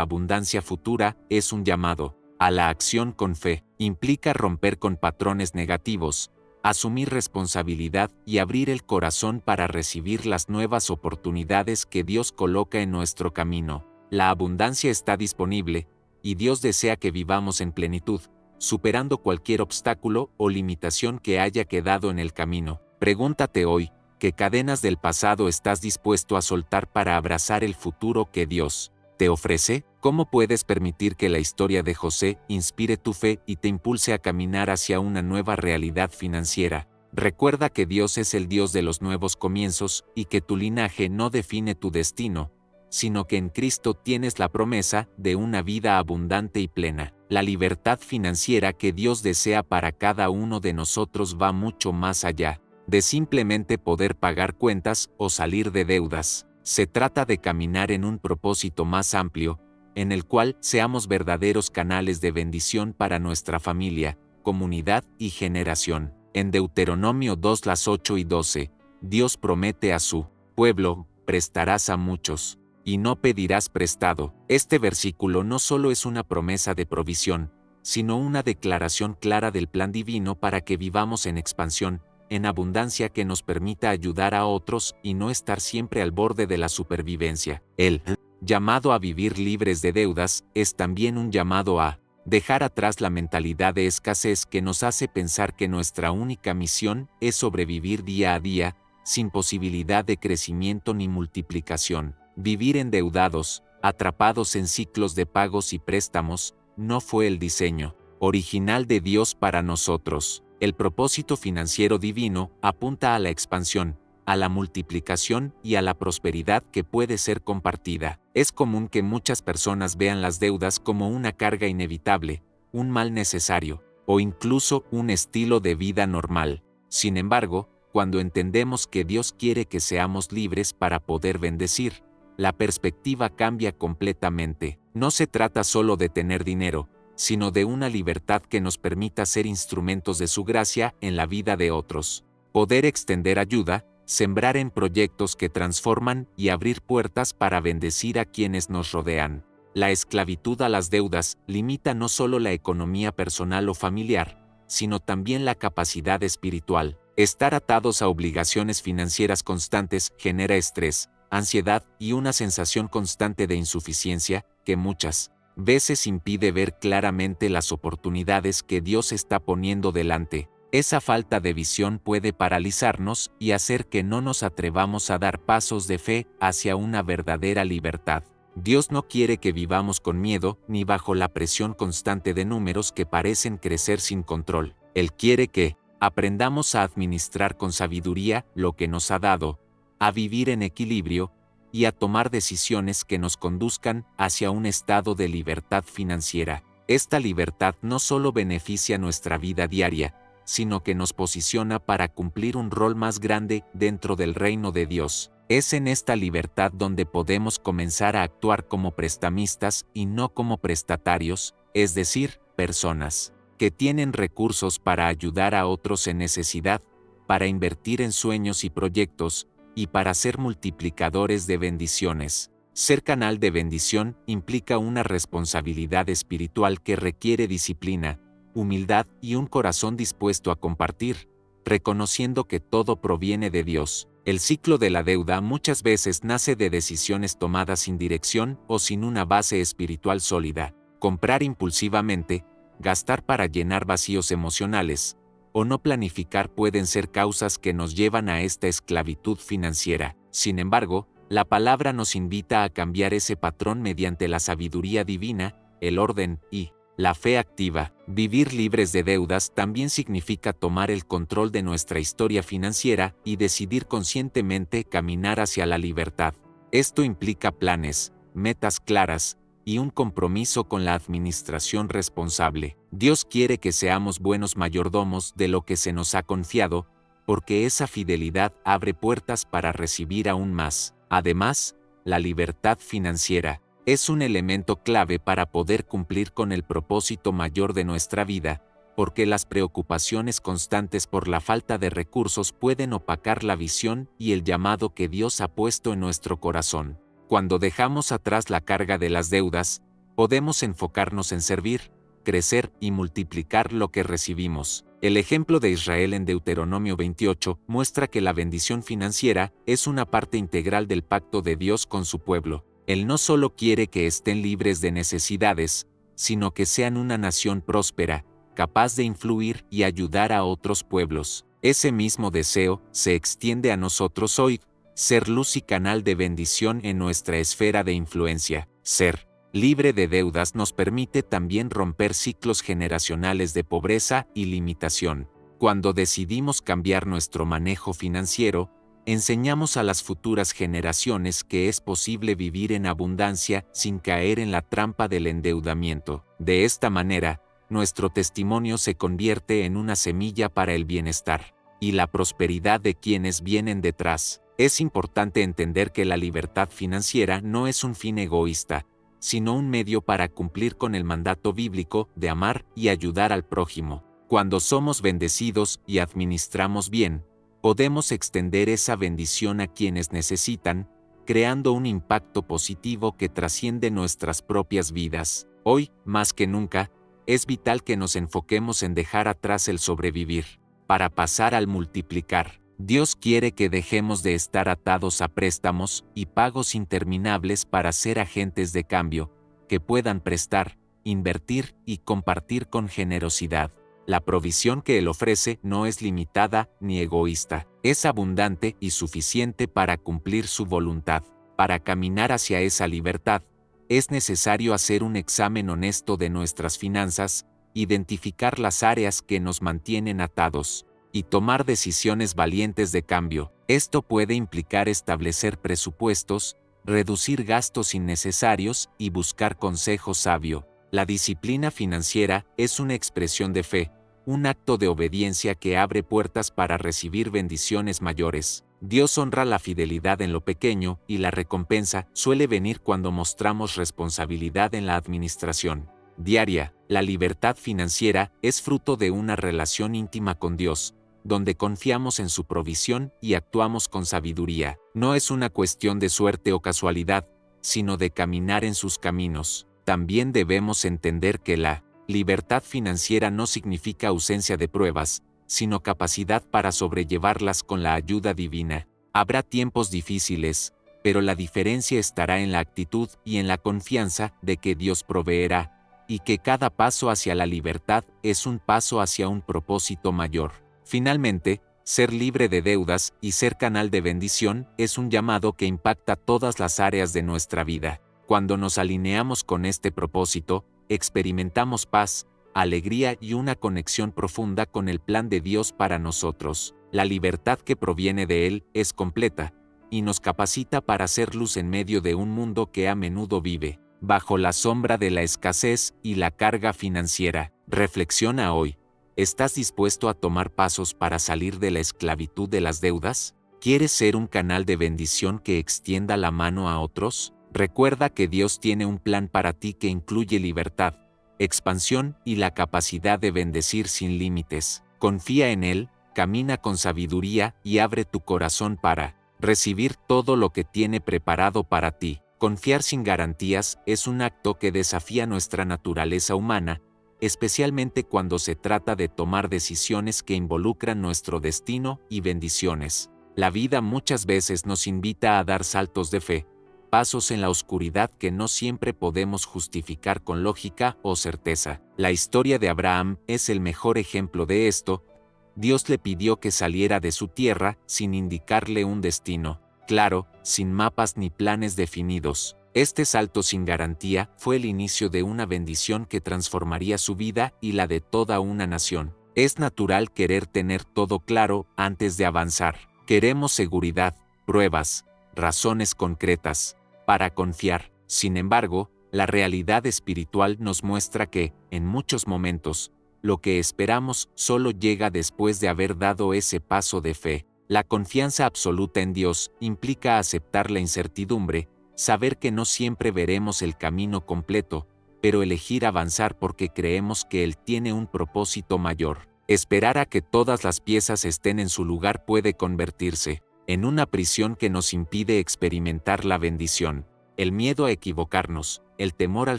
A: abundancia futura es un llamado a la acción con fe. Implica romper con patrones negativos, asumir responsabilidad y abrir el corazón para recibir las nuevas oportunidades que Dios coloca en nuestro camino. La abundancia está disponible, y Dios desea que vivamos en plenitud, superando cualquier obstáculo o limitación que haya quedado en el camino. Pregúntate hoy, ¿qué cadenas del pasado estás dispuesto a soltar para abrazar el futuro que Dios te ofrece? ¿Cómo puedes permitir que la historia de José inspire tu fe y te impulse a caminar hacia una nueva realidad financiera? Recuerda que Dios es el Dios de los nuevos comienzos y que tu linaje no define tu destino, sino que en Cristo tienes la promesa de una vida abundante y plena. La libertad financiera que Dios desea para cada uno de nosotros va mucho más allá de simplemente poder pagar cuentas o salir de deudas. Se trata de caminar en un propósito más amplio, en el cual seamos verdaderos canales de bendición para nuestra familia, comunidad y generación. En Deuteronomio 2:8 y 12, Dios promete a su pueblo: prestarás a muchos, y no pedirás prestado. Este versículo no solo es una promesa de provisión, sino una declaración clara del plan divino para que vivamos en expansión, en abundancia que nos permita ayudar a otros y no estar siempre al borde de la supervivencia. El llamado a vivir libres de deudas es también un llamado a dejar atrás la mentalidad de escasez que nos hace pensar que nuestra única misión es sobrevivir día a día, sin posibilidad de crecimiento ni multiplicación. Vivir endeudados, atrapados en ciclos de pagos y préstamos, no fue el diseño original de Dios para nosotros. El propósito financiero divino apunta a la expansión, a la multiplicación y a la prosperidad que puede ser compartida. Es común que muchas personas vean las deudas como una carga inevitable, un mal necesario, o incluso un estilo de vida normal. Sin embargo, cuando entendemos que Dios quiere que seamos libres para poder bendecir, la perspectiva cambia completamente. No se trata solo de tener dinero, sino de una libertad que nos permita ser instrumentos de su gracia en la vida de otros. Poder extender ayuda, sembrar en proyectos que transforman y abrir puertas para bendecir a quienes nos rodean. La esclavitud a las deudas limita no solo la economía personal o familiar, sino también la capacidad espiritual. Estar atados a obligaciones financieras constantes genera estrés, ansiedad y una sensación constante de insuficiencia que muchas veces impide ver claramente las oportunidades que Dios está poniendo delante. Esa falta de visión puede paralizarnos y hacer que no nos atrevamos a dar pasos de fe hacia una verdadera libertad. Dios no quiere que vivamos con miedo ni bajo la presión constante de números que parecen crecer sin control. Él quiere que aprendamos a administrar con sabiduría lo que nos ha dado, a vivir en equilibrio y a tomar decisiones que nos conduzcan hacia un estado de libertad financiera. Esta libertad no solo beneficia nuestra vida diaria, sino que nos posiciona para cumplir un rol más grande dentro del reino de Dios. Es en esta libertad donde podemos comenzar a actuar como prestamistas y no como prestatarios, es decir, personas que tienen recursos para ayudar a otros en necesidad, para invertir en sueños y proyectos, y para ser multiplicadores de bendiciones. Ser canal de bendición implica una responsabilidad espiritual que requiere disciplina, humildad y un corazón dispuesto a compartir, reconociendo que todo proviene de Dios. El ciclo de la deuda muchas veces nace de decisiones tomadas sin dirección o sin una base espiritual sólida. Comprar impulsivamente, gastar para llenar vacíos emocionales, o no planificar pueden ser causas que nos llevan a esta esclavitud financiera. Sin embargo, la palabra nos invita a cambiar ese patrón mediante la sabiduría divina, el orden y la fe activa. Vivir libres de deudas también significa tomar el control de nuestra historia financiera y decidir conscientemente caminar hacia la libertad. Esto implica planes, metas claras, y un compromiso con la administración responsable. Dios quiere que seamos buenos mayordomos de lo que se nos ha confiado, porque esa fidelidad abre puertas para recibir aún más. Además, la libertad financiera es un elemento clave para poder cumplir con el propósito mayor de nuestra vida, porque las preocupaciones constantes por la falta de recursos pueden opacar la visión y el llamado que Dios ha puesto en nuestro corazón. Cuando dejamos atrás la carga de las deudas, podemos enfocarnos en servir, crecer y multiplicar lo que recibimos. El ejemplo de Israel en Deuteronomio 28 muestra que la bendición financiera es una parte integral del pacto de Dios con su pueblo. Él no solo quiere que estén libres de necesidades, sino que sean una nación próspera, capaz de influir y ayudar a otros pueblos. Ese mismo deseo se extiende a nosotros hoy, ser luz y canal de bendición en nuestra esfera de influencia. Ser libre de deudas nos permite también romper ciclos generacionales de pobreza y limitación. Cuando decidimos cambiar nuestro manejo financiero, enseñamos a las futuras generaciones que es posible vivir en abundancia sin caer en la trampa del endeudamiento. De esta manera, nuestro testimonio se convierte en una semilla para el bienestar y la prosperidad de quienes vienen detrás. Es importante entender que la libertad financiera no es un fin egoísta, sino un medio para cumplir con el mandato bíblico de amar y ayudar al prójimo. Cuando somos bendecidos y administramos bien, podemos extender esa bendición a quienes necesitan, creando un impacto positivo que trasciende nuestras propias vidas. Hoy, más que nunca, es vital que nos enfoquemos en dejar atrás el sobrevivir, para pasar al multiplicar. Dios quiere que dejemos de estar atados a préstamos y pagos interminables para ser agentes de cambio, que puedan prestar, invertir y compartir con generosidad. La provisión que Él ofrece no es limitada ni egoísta, es abundante y suficiente para cumplir su voluntad. Para caminar hacia esa libertad, es necesario hacer un examen honesto de nuestras finanzas, identificar las áreas que nos mantienen atados, y tomar decisiones valientes de cambio. Esto puede implicar establecer presupuestos, reducir gastos innecesarios y buscar consejo sabio. La disciplina financiera es una expresión de fe, un acto de obediencia que abre puertas para recibir bendiciones mayores. Dios honra la fidelidad en lo pequeño y la recompensa suele venir cuando mostramos responsabilidad en la administración diaria. La libertad financiera es fruto de una relación íntima con Dios, donde confiamos en su provisión y actuamos con sabiduría. No es una cuestión de suerte o casualidad, sino de caminar en sus caminos. También debemos entender que la libertad financiera no significa ausencia de pruebas, sino capacidad para sobrellevarlas con la ayuda divina. Habrá tiempos difíciles, pero la diferencia estará en la actitud y en la confianza de que Dios proveerá, y que cada paso hacia la libertad es un paso hacia un propósito mayor. Finalmente, ser libre de deudas y ser canal de bendición es un llamado que impacta todas las áreas de nuestra vida. Cuando nos alineamos con este propósito, experimentamos paz, alegría y una conexión profunda con el plan de Dios para nosotros. La libertad que proviene de Él es completa, y nos capacita para hacer luz en medio de un mundo que a menudo vive bajo la sombra de la escasez y la carga financiera. Reflexiona hoy. ¿Estás dispuesto a tomar pasos para salir de la esclavitud de las deudas? ¿Quieres ser un canal de bendición que extienda la mano a otros? Recuerda que Dios tiene un plan para ti que incluye libertad, expansión y la capacidad de bendecir sin límites. Confía en Él, camina con sabiduría y abre tu corazón para recibir todo lo que tiene preparado para ti. Confiar sin garantías es un acto que desafía nuestra naturaleza humana, especialmente cuando se trata de tomar decisiones que involucran nuestro destino y bendiciones. La vida muchas veces nos invita a dar saltos de fe, pasos en la oscuridad que no siempre podemos justificar con lógica o certeza. La historia de Abraham es el mejor ejemplo de esto. Dios le pidió que saliera de su tierra sin indicarle un destino claro, sin mapas ni planes definidos. Este salto sin garantía fue el inicio de una bendición que transformaría su vida y la de toda una nación. Es natural querer tener todo claro antes de avanzar. Queremos seguridad, pruebas, razones concretas para confiar. Sin embargo, la realidad espiritual nos muestra que, en muchos momentos, lo que esperamos solo llega después de haber dado ese paso de fe. La confianza absoluta en Dios implica aceptar la incertidumbre, saber que no siempre veremos el camino completo, pero elegir avanzar porque creemos que Él tiene un propósito mayor. Esperar a que todas las piezas estén en su lugar puede convertirse en una prisión que nos impide experimentar la bendición. El miedo a equivocarnos, el temor al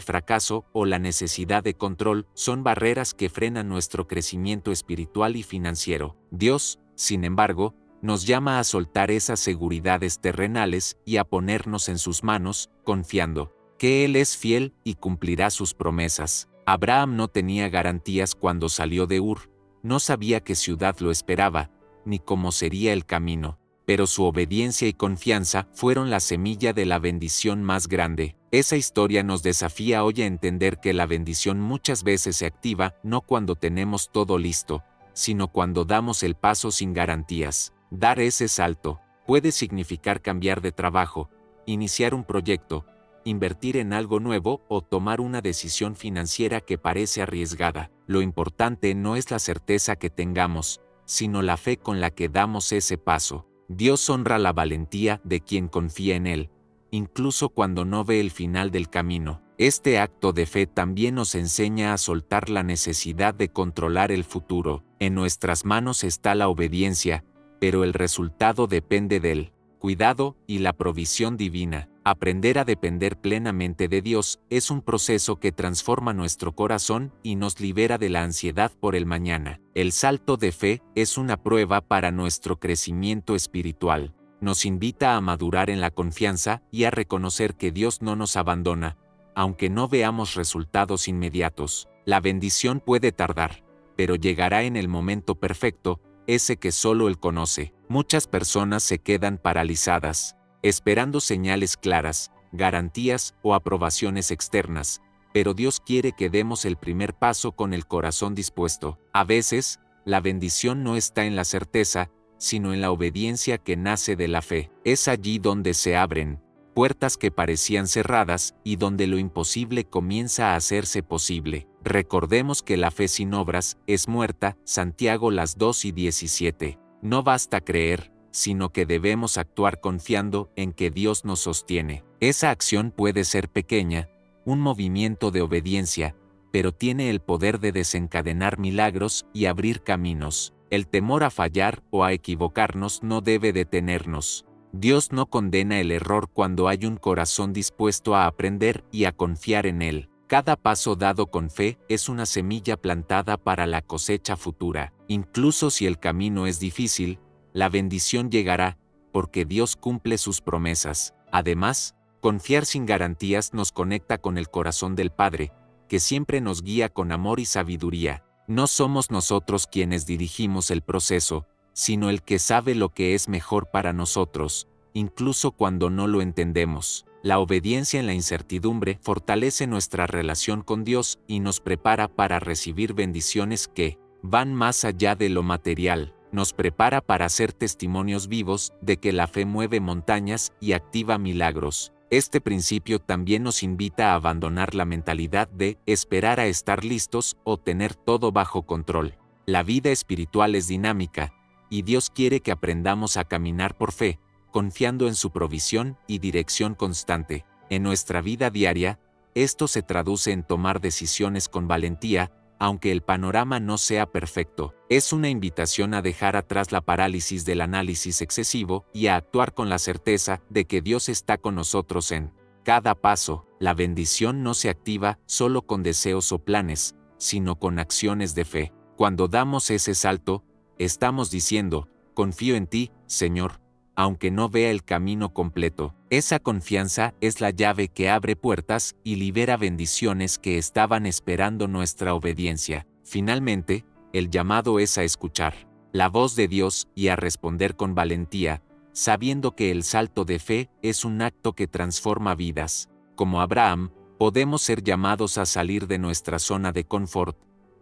A: fracaso o la necesidad de control son barreras que frenan nuestro crecimiento espiritual y financiero. Dios, sin embargo, nos llama a soltar esas seguridades terrenales y a ponernos en sus manos, confiando que Él es fiel y cumplirá sus promesas. Abraham no tenía garantías cuando salió de Ur, no sabía qué ciudad lo esperaba, ni cómo sería el camino, pero su obediencia y confianza fueron la semilla de la bendición más grande. Esa historia nos desafía hoy a entender que la bendición muchas veces se activa no cuando tenemos todo listo, sino cuando damos el paso sin garantías. Dar ese salto puede significar cambiar de trabajo, iniciar un proyecto, invertir en algo nuevo o tomar una decisión financiera que parece arriesgada. Lo importante no es la certeza que tengamos, sino la fe con la que damos ese paso. Dios honra la valentía de quien confía en Él, incluso cuando no ve el final del camino. Este acto de fe también nos enseña a soltar la necesidad de controlar el futuro. En nuestras manos está la obediencia, pero el resultado depende del cuidado y la provisión divina. Aprender a depender plenamente de Dios es un proceso que transforma nuestro corazón y nos libera de la ansiedad por el mañana. El salto de fe es una prueba para nuestro crecimiento espiritual. Nos invita a madurar en la confianza y a reconocer que Dios no nos abandona, aunque no veamos resultados inmediatos. La bendición puede tardar, pero llegará en el momento perfecto, ese que solo Él conoce. Muchas personas se quedan paralizadas, esperando señales claras, garantías o aprobaciones externas, pero Dios quiere que demos el primer paso con el corazón dispuesto. A veces, la bendición no está en la certeza, sino en la obediencia que nace de la fe. Es allí donde se abren puertas que parecían cerradas y donde lo imposible comienza a hacerse posible. Recordemos que la fe sin obras es muerta, Santiago 2:17. No basta creer, sino que debemos actuar confiando en que Dios nos sostiene. Esa acción puede ser pequeña, un movimiento de obediencia, pero tiene el poder de desencadenar milagros y abrir caminos. El temor a fallar o a equivocarnos no debe detenernos. Dios no condena el error cuando hay un corazón dispuesto a aprender y a confiar en Él. Cada paso dado con fe es una semilla plantada para la cosecha futura. Incluso si el camino es difícil, la bendición llegará, porque Dios cumple sus promesas. Además, confiar sin garantías nos conecta con el corazón del Padre, que siempre nos guía con amor y sabiduría. No somos nosotros quienes dirigimos el proceso, sino el que sabe lo que es mejor para nosotros, incluso cuando no lo entendemos. La obediencia en la incertidumbre fortalece nuestra relación con Dios y nos prepara para recibir bendiciones que van más allá de lo material. Nos prepara para ser testimonios vivos de que la fe mueve montañas y activa milagros. Este principio también nos invita a abandonar la mentalidad de esperar a estar listos o tener todo bajo control. La vida espiritual es dinámica, y Dios quiere que aprendamos a caminar por fe, confiando en su provisión y dirección constante. En nuestra vida diaria, esto se traduce en tomar decisiones con valentía, aunque el panorama no sea perfecto. Es una invitación a dejar atrás la parálisis del análisis excesivo y a actuar con la certeza de que Dios está con nosotros en cada paso. La bendición no se activa solo con deseos o planes, sino con acciones de fe. Cuando damos ese salto, estamos diciendo, confío en ti, Señor, aunque no vea el camino completo. Esa confianza es la llave que abre puertas y libera bendiciones que estaban esperando nuestra obediencia. Finalmente, el llamado es a escuchar la voz de Dios y a responder con valentía, sabiendo que el salto de fe es un acto que transforma vidas. Como Abraham, podemos ser llamados a salir de nuestra zona de confort,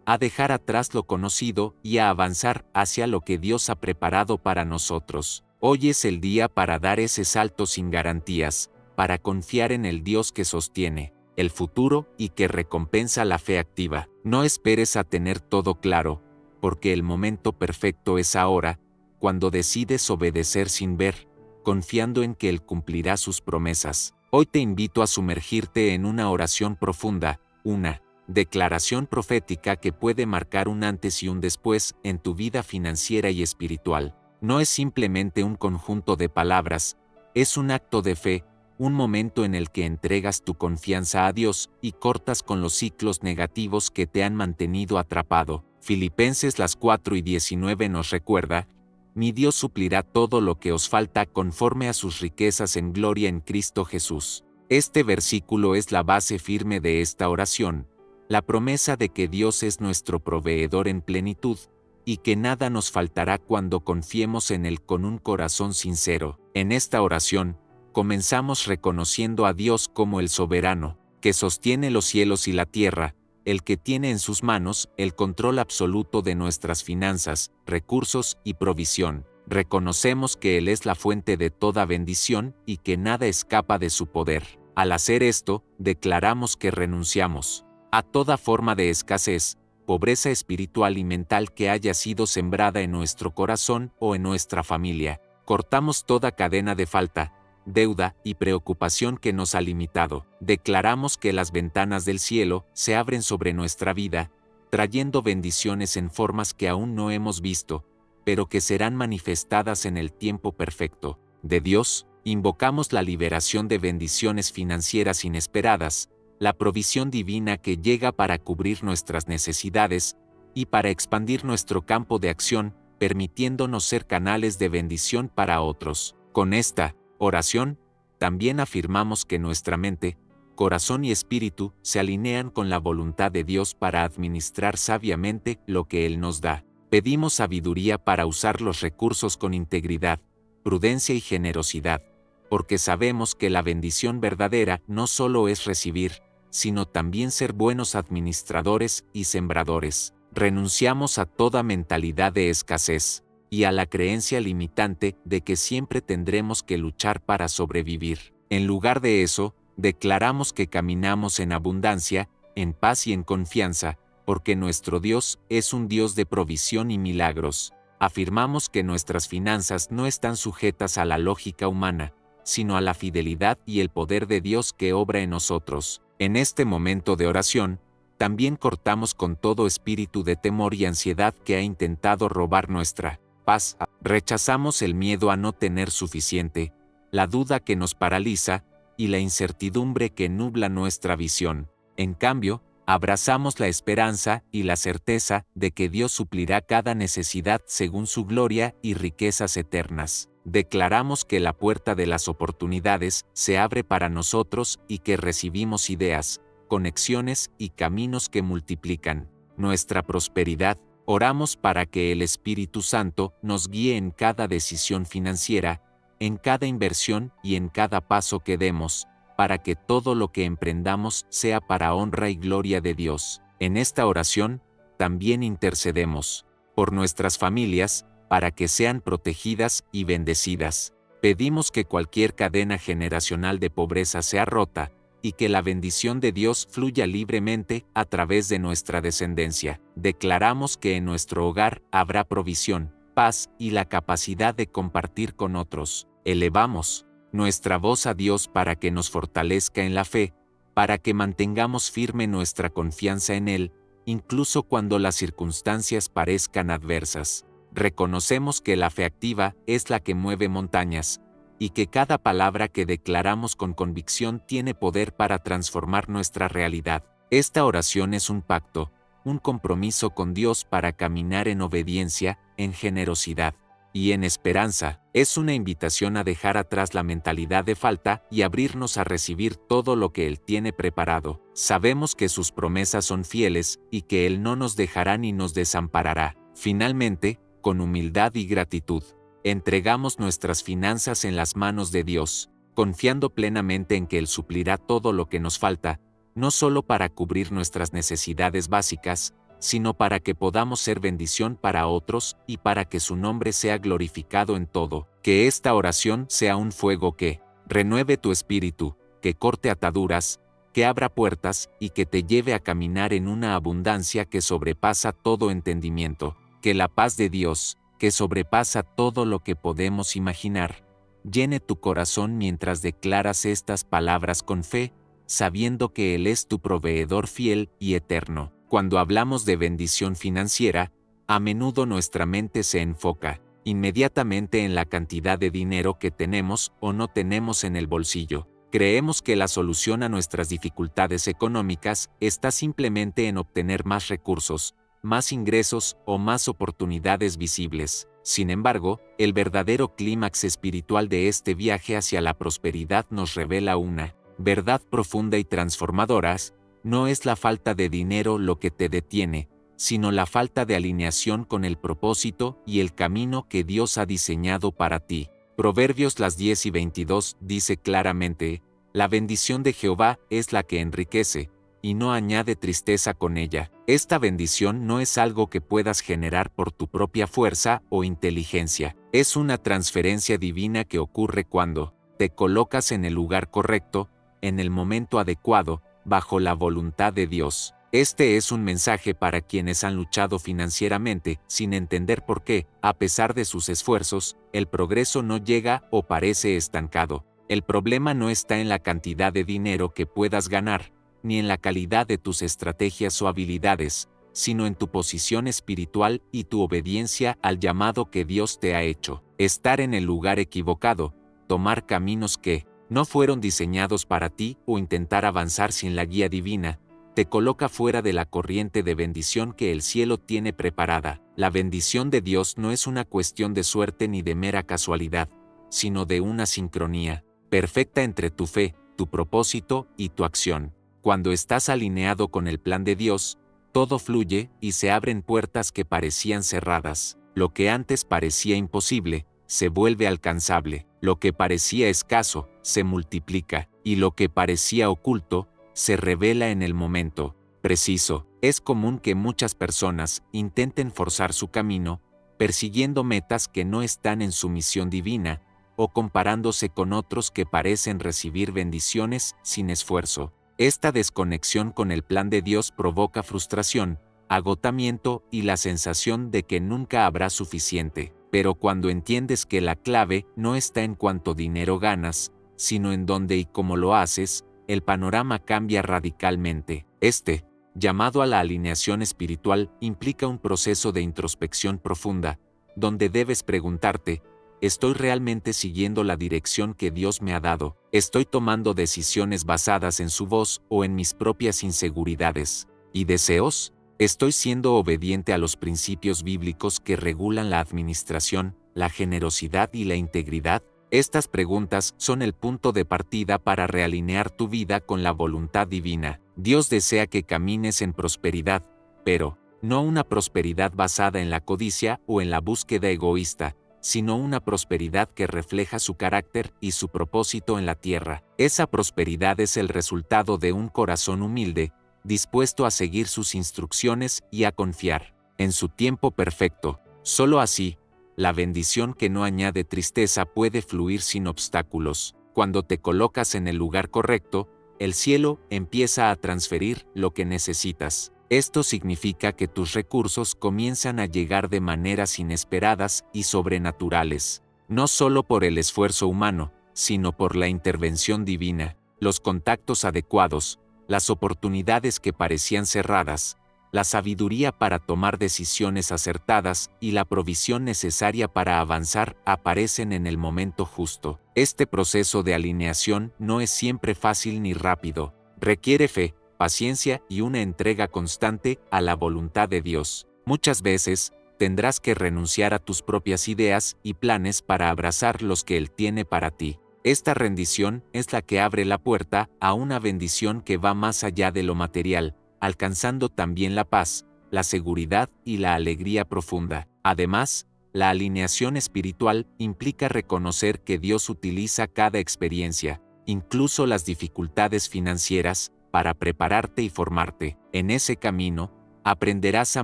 A: a dejar atrás lo conocido y a avanzar hacia lo que Dios ha preparado para nosotros. Hoy es el día para dar ese salto sin garantías, para confiar en el Dios que sostiene el futuro y que recompensa la fe activa. No esperes a tener todo claro, porque el momento perfecto es ahora, cuando decides obedecer sin ver, confiando en que Él cumplirá sus promesas. Hoy te invito a sumergirte en una oración profunda, una declaración profética que puede marcar un antes y un después en tu vida financiera y espiritual. No es simplemente un conjunto de palabras, es un acto de fe, un momento en el que entregas tu confianza a Dios y cortas con los ciclos negativos que te han mantenido atrapado. Filipenses 4:19 nos recuerda: mi Dios suplirá todo lo que os falta conforme a sus riquezas en gloria en Cristo Jesús. Este versículo es la base firme de esta oración, la promesa de que Dios es nuestro proveedor en plenitud, y que nada nos faltará cuando confiemos en Él con un corazón sincero. En esta oración, comenzamos reconociendo a Dios como el soberano, que sostiene los cielos y la tierra, el que tiene en sus manos el control absoluto de nuestras finanzas, recursos y provisión. Reconocemos que Él es la fuente de toda bendición y que nada escapa de su poder. Al hacer esto, declaramos que renunciamos a toda forma de escasez, pobreza espiritual y mental que haya sido sembrada en nuestro corazón o en nuestra familia. Cortamos toda cadena de falta, deuda y preocupación que nos ha limitado. Declaramos que las ventanas del cielo se abren sobre nuestra vida, trayendo bendiciones en formas que aún no hemos visto, pero que serán manifestadas en el tiempo perfecto de Dios. Invocamos la liberación de bendiciones financieras inesperadas, la provisión divina que llega para cubrir nuestras necesidades y para expandir nuestro campo de acción, permitiéndonos ser canales de bendición para otros. Con esta oración, también afirmamos que nuestra mente, corazón y espíritu se alinean con la voluntad de Dios para administrar sabiamente lo que Él nos da. Pedimos sabiduría para usar los recursos con integridad, prudencia y generosidad, porque sabemos que la bendición verdadera no solo es recibir, sino también ser buenos administradores y sembradores. Renunciamos a toda mentalidad de escasez y a la creencia limitante de que siempre tendremos que luchar para sobrevivir. En lugar de eso, declaramos que caminamos en abundancia, en paz y en confianza, porque nuestro Dios es un Dios de provisión y milagros. Afirmamos que nuestras finanzas no están sujetas a la lógica humana, sino a la fidelidad y el poder de Dios que obra en nosotros. En este momento de oración, también cortamos con todo espíritu de temor y ansiedad que ha intentado robar nuestra paz. Rechazamos el miedo a no tener suficiente, la duda que nos paraliza y la incertidumbre que nubla nuestra visión. En cambio, abrazamos la esperanza y la certeza de que Dios suplirá cada necesidad según su gloria y riquezas eternas. Declaramos que la puerta de las oportunidades se abre para nosotros y que recibimos ideas, conexiones y caminos que multiplican nuestra prosperidad. Oramos para que el Espíritu Santo nos guíe en cada decisión financiera, en cada inversión y en cada paso que demos, para que todo lo que emprendamos sea para honra y gloria de Dios. En esta oración, también intercedemos por nuestras familias, para que sean protegidas y bendecidas. Pedimos que cualquier cadena generacional de pobreza sea rota, y que la bendición de Dios fluya libremente a través de nuestra descendencia. Declaramos que en nuestro hogar habrá provisión, paz y la capacidad de compartir con otros. Elevamos nuestra voz a Dios para que nos fortalezca en la fe, para que mantengamos firme nuestra confianza en Él, incluso cuando las circunstancias parezcan adversas. Reconocemos que la fe activa es la que mueve montañas, y que cada palabra que declaramos con convicción tiene poder para transformar nuestra realidad. Esta oración es un pacto, un compromiso con Dios para caminar en obediencia, en generosidad y en esperanza. Es una invitación a dejar atrás la mentalidad de falta y abrirnos a recibir todo lo que Él tiene preparado. Sabemos que sus promesas son fieles y que Él no nos dejará ni nos desamparará. Finalmente, con humildad y gratitud, entregamos nuestras finanzas en las manos de Dios, confiando plenamente en que Él suplirá todo lo que nos falta, no solo para cubrir nuestras necesidades básicas, sino para que podamos ser bendición para otros y para que su nombre sea glorificado en todo. Que esta oración sea un fuego que renueve tu espíritu, que corte ataduras, que abra puertas y que te lleve a caminar en una abundancia que sobrepasa todo entendimiento. Que la paz de Dios, que sobrepasa todo lo que podemos imaginar, llene tu corazón mientras declaras estas palabras con fe, sabiendo que Él es tu proveedor fiel y eterno. Cuando hablamos de bendición financiera, a menudo nuestra mente se enfoca inmediatamente en la cantidad de dinero que tenemos o no tenemos en el bolsillo. Creemos que la solución a nuestras dificultades económicas está simplemente en obtener más recursos, más ingresos o más oportunidades visibles. Sin embargo, el verdadero clímax espiritual de este viaje hacia la prosperidad nos revela una verdad profunda y transformadora. No es la falta de dinero lo que te detiene, sino la falta de alineación con el propósito y el camino que Dios ha diseñado para ti. Proverbios 10:22 dice claramente: la bendición de Jehová es la que enriquece, y no añade tristeza con ella. Esta bendición no es algo que puedas generar por tu propia fuerza o inteligencia. Es una transferencia divina que ocurre cuando te colocas en el lugar correcto, en el momento adecuado, bajo la voluntad de Dios. Este es un mensaje para quienes han luchado financieramente sin entender por qué, a pesar de sus esfuerzos, el progreso no llega o parece estancado. El problema no está en la cantidad de dinero que puedas ganar, ni en la calidad de tus estrategias o habilidades, sino en tu posición espiritual y tu obediencia al llamado que Dios te ha hecho. Estar en el lugar equivocado, tomar caminos que no fueron diseñados para ti o intentar avanzar sin la guía divina, te coloca fuera de la corriente de bendición que el cielo tiene preparada. La bendición de Dios no es una cuestión de suerte ni de mera casualidad, sino de una sincronía perfecta entre tu fe, tu propósito y tu acción. Cuando estás alineado con el plan de Dios, todo fluye y se abren puertas que parecían cerradas. Lo que antes parecía imposible, se vuelve alcanzable. Lo que parecía escaso, se multiplica, y lo que parecía oculto, se revela en el momento preciso. Es común que muchas personas intenten forzar su camino, persiguiendo metas que no están en su misión divina, o comparándose con otros que parecen recibir bendiciones sin esfuerzo. Esta desconexión con el plan de Dios provoca frustración, agotamiento y la sensación de que nunca habrá suficiente. Pero cuando entiendes que la clave no está en cuánto dinero ganas, sino en dónde y cómo lo haces, el panorama cambia radicalmente. Este, llamado a la alineación espiritual, implica un proceso de introspección profunda, donde debes preguntarte: ¿estoy realmente siguiendo la dirección que Dios me ha dado? ¿Estoy tomando decisiones basadas en su voz o en mis propias inseguridades y deseos? ¿Estoy siendo obediente a los principios bíblicos que regulan la administración, la generosidad y la integridad? Estas preguntas son el punto de partida para realinear tu vida con la voluntad divina. Dios desea que camines en prosperidad, pero no una prosperidad basada en la codicia o en la búsqueda egoísta, sino una prosperidad que refleja su carácter y su propósito en la tierra. Esa prosperidad es el resultado de un corazón humilde, dispuesto a seguir sus instrucciones y a confiar en su tiempo perfecto. Solo así, la bendición que no añade tristeza puede fluir sin obstáculos. Cuando te colocas en el lugar correcto, el cielo empieza a transferir lo que necesitas. Esto significa que tus recursos comienzan a llegar de maneras inesperadas y sobrenaturales, no solo por el esfuerzo humano, sino por la intervención divina, los contactos adecuados, las oportunidades que parecían cerradas, la sabiduría para tomar decisiones acertadas y la provisión necesaria para avanzar aparecen en el momento justo. Este proceso de alineación no es siempre fácil ni rápido, requiere fe, paciencia y una entrega constante a la voluntad de Dios. Muchas veces, tendrás que renunciar a tus propias ideas y planes para abrazar los que Él tiene para ti. Esta rendición es la que abre la puerta a una bendición que va más allá de lo material, alcanzando también la paz, la seguridad y la alegría profunda. Además, la alineación espiritual implica reconocer que Dios utiliza cada experiencia, incluso las dificultades financieras, para prepararte y formarte. En ese camino, aprenderás a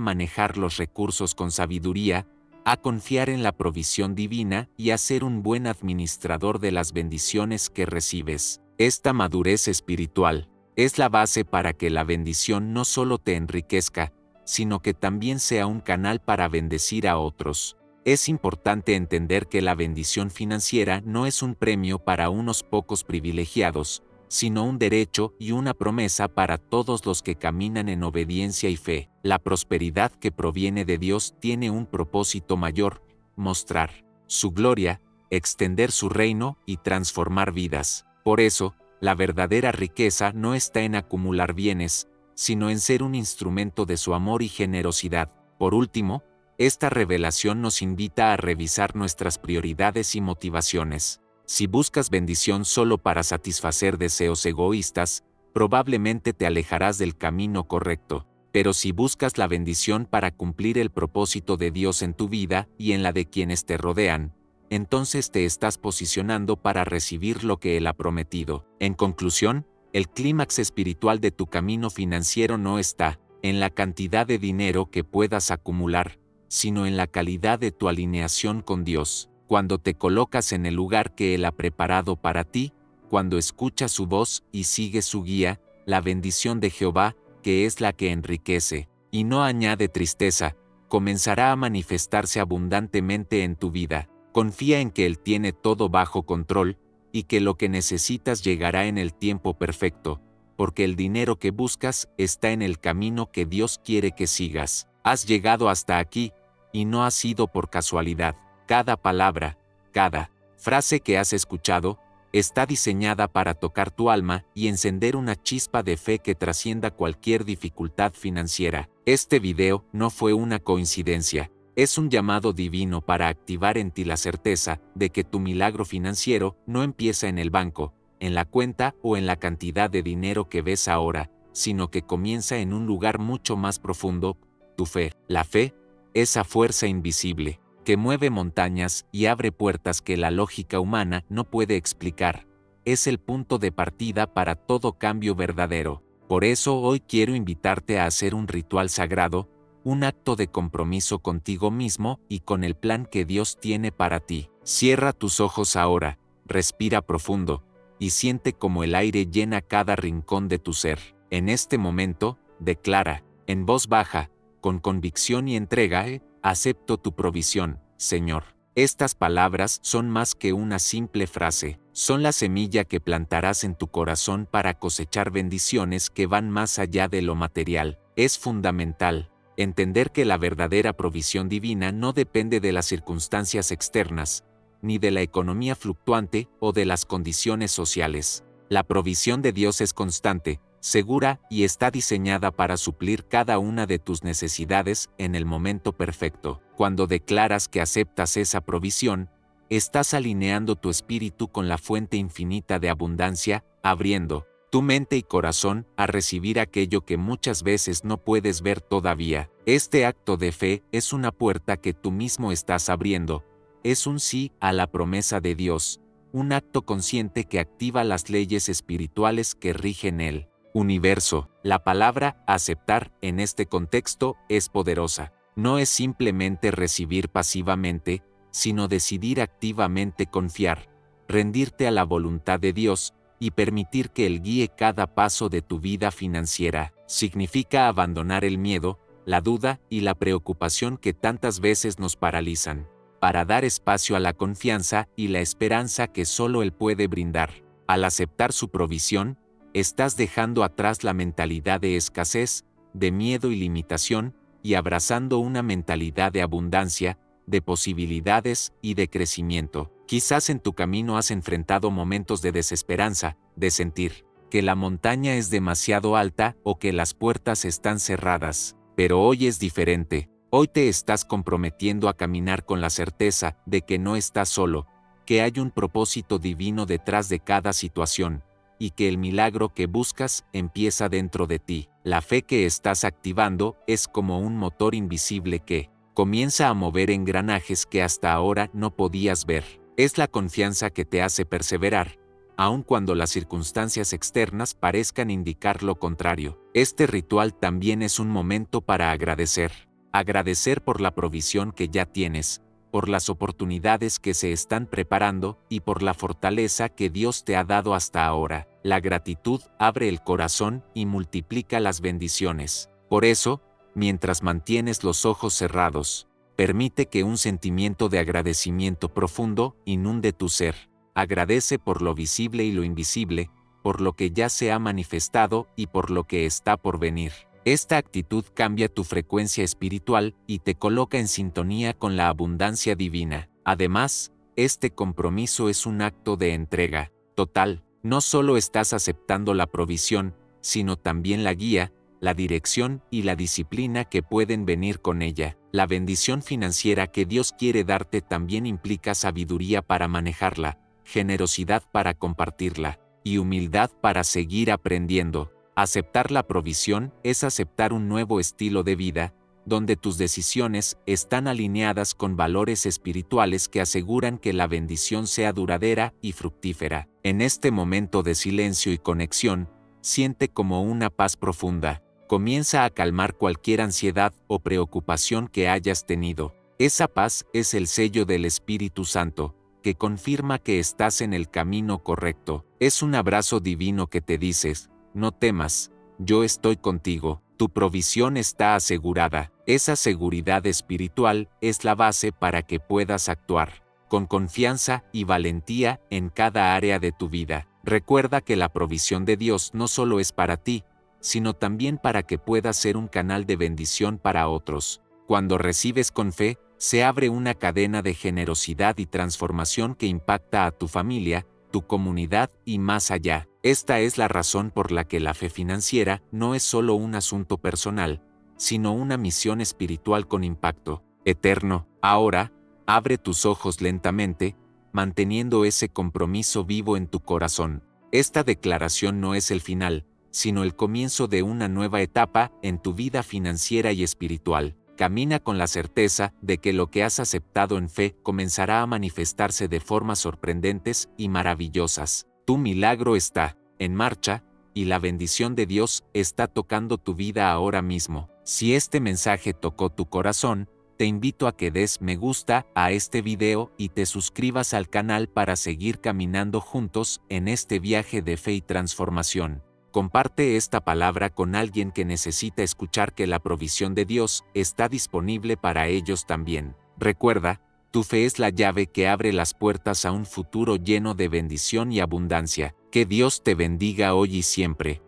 A: manejar los recursos con sabiduría, a confiar en la provisión divina y a ser un buen administrador de las bendiciones que recibes. Esta madurez espiritual es la base para que la bendición no solo te enriquezca, sino que también sea un canal para bendecir a otros. Es importante entender que la bendición financiera no es un premio para unos pocos privilegiados, sino un derecho y una promesa para todos los que caminan en obediencia y fe. La prosperidad que proviene de Dios tiene un propósito mayor: mostrar su gloria, extender su reino y transformar vidas. Por eso, la verdadera riqueza no está en acumular bienes, sino en ser un instrumento de su amor y generosidad. Por último, esta revelación nos invita a revisar nuestras prioridades y motivaciones. Si buscas bendición solo para satisfacer deseos egoístas, probablemente te alejarás del camino correcto. Pero si buscas la bendición para cumplir el propósito de Dios en tu vida y en la de quienes te rodean, entonces te estás posicionando para recibir lo que Él ha prometido. En conclusión, El clímax espiritual de tu camino financiero no está en la cantidad de dinero que puedas acumular, sino en la calidad de tu alineación con Dios. Cuando te colocas en el lugar que Él ha preparado para ti, cuando escuchas su voz y sigues su guía, la bendición de Jehová, que es la que enriquece y no añade tristeza, comenzará a manifestarse abundantemente en tu vida. Confía en que Él tiene todo bajo control y que lo que necesitas llegará en el tiempo perfecto, porque el dinero que buscas está en el camino que Dios quiere que sigas. Has llegado hasta aquí, y no ha sido por casualidad. Cada palabra, cada frase que has escuchado, está diseñada para tocar tu alma y encender una chispa de fe que trascienda cualquier dificultad financiera. Este video no fue una coincidencia, es un llamado divino para activar en ti la certeza de que tu milagro financiero no empieza en el banco, en la cuenta o en la cantidad de dinero que ves ahora, sino que comienza en un lugar mucho más profundo, tu fe. La fe, esa fuerza invisible que mueve montañas y abre puertas que la lógica humana no puede explicar, es el punto de partida para todo cambio verdadero. Por eso hoy quiero invitarte a hacer un ritual sagrado, un acto de compromiso contigo mismo y con el plan que Dios tiene para ti. Cierra tus ojos ahora, respira profundo, y siente cómo el aire llena cada rincón de tu ser. En este momento, declara, en voz baja, con convicción y entrega, acepto tu provisión, Señor. Estas palabras son más que una simple frase, son la semilla que plantarás en tu corazón para cosechar bendiciones que van más allá de lo material. Es fundamental entender que la verdadera provisión divina no depende de las circunstancias externas, ni de la economía fluctuante o de las condiciones sociales. La provisión de Dios es constante, segura y está diseñada para suplir cada una de tus necesidades en el momento perfecto. Cuando declaras que aceptas esa provisión, estás alineando tu espíritu con la fuente infinita de abundancia, abriendo tu mente y corazón a recibir aquello que muchas veces no puedes ver todavía. Este acto de fe es una puerta que tú mismo estás abriendo, es un sí a la promesa de Dios, un acto consciente que activa las leyes espirituales que rigen el universo. La palabra aceptar en este contexto es poderosa. No es simplemente recibir pasivamente, sino decidir activamente confiar, rendirte a la voluntad de Dios y permitir que Él guíe cada paso de tu vida financiera. Significa abandonar el miedo, la duda y la preocupación que tantas veces nos paralizan, para dar espacio a la confianza y la esperanza que solo Él puede brindar. Al aceptar su provisión, estás dejando atrás la mentalidad de escasez, de miedo y limitación, y abrazando una mentalidad de abundancia, de posibilidades y de crecimiento. Quizás en tu camino has enfrentado momentos de desesperanza, de sentir que la montaña es demasiado alta o que las puertas están cerradas. Pero hoy es diferente. Hoy te estás comprometiendo a caminar con la certeza de que no estás solo, que hay un propósito divino detrás de cada situación, y que el milagro que buscas empieza dentro de ti. La fe que estás activando es como un motor invisible que comienza a mover engranajes que hasta ahora no podías ver. Es la confianza que te hace perseverar, aun cuando las circunstancias externas parezcan indicar lo contrario. Este ritual también es un momento para agradecer. Agradecer por la provisión que ya tienes, por las oportunidades que se están preparando y por la fortaleza que Dios te ha dado hasta ahora. La gratitud abre el corazón y multiplica las bendiciones. Por eso, mientras mantienes los ojos cerrados, permite que un sentimiento de agradecimiento profundo inunde tu ser. Agradece por lo visible y lo invisible, por lo que ya se ha manifestado y por lo que está por venir. Esta actitud cambia tu frecuencia espiritual y te coloca en sintonía con la abundancia divina. Además, este compromiso es un acto de entrega total. No solo estás aceptando la provisión, sino también la guía, la dirección y la disciplina que pueden venir con ella. La bendición financiera que Dios quiere darte también implica sabiduría para manejarla, generosidad para compartirla, y humildad para seguir aprendiendo. Aceptar la provisión es aceptar un nuevo estilo de vida, donde tus decisiones están alineadas con valores espirituales que aseguran que la bendición sea duradera y fructífera. En este momento de silencio y conexión, siente como una paz profunda. Comienza a calmar cualquier ansiedad o preocupación que hayas tenido. Esa paz es el sello del Espíritu Santo, que confirma que estás en el camino correcto. Es un abrazo divino que te dices, no temas, yo estoy contigo, tu provisión está asegurada. Esa seguridad espiritual es la base para que puedas actuar con confianza y valentía en cada área de tu vida. Recuerda que la provisión de Dios no solo es para ti, sino también para que puedas ser un canal de bendición para otros. Cuando recibes con fe, se abre una cadena de generosidad y transformación que impacta a tu familia, tu comunidad y más allá. Esta es la razón por la que la fe financiera no es solo un asunto personal, sino una misión espiritual con impacto eterno. Ahora, abre tus ojos lentamente, manteniendo ese compromiso vivo en tu corazón. Esta declaración no es el final, sino el comienzo de una nueva etapa en tu vida financiera y espiritual. Camina con la certeza de que lo que has aceptado en fe comenzará a manifestarse de formas sorprendentes y maravillosas. Tu milagro está en marcha, y la bendición de Dios está tocando tu vida ahora mismo. Si este mensaje tocó tu corazón, te invito a que des me gusta a este video y te suscribas al canal para seguir caminando juntos en este viaje de fe y transformación. Comparte esta palabra con alguien que necesita escuchar que la provisión de Dios está disponible para ellos también. Recuerda, tu fe es la llave que abre las puertas a un futuro lleno de bendición y abundancia. Que Dios te bendiga hoy y siempre.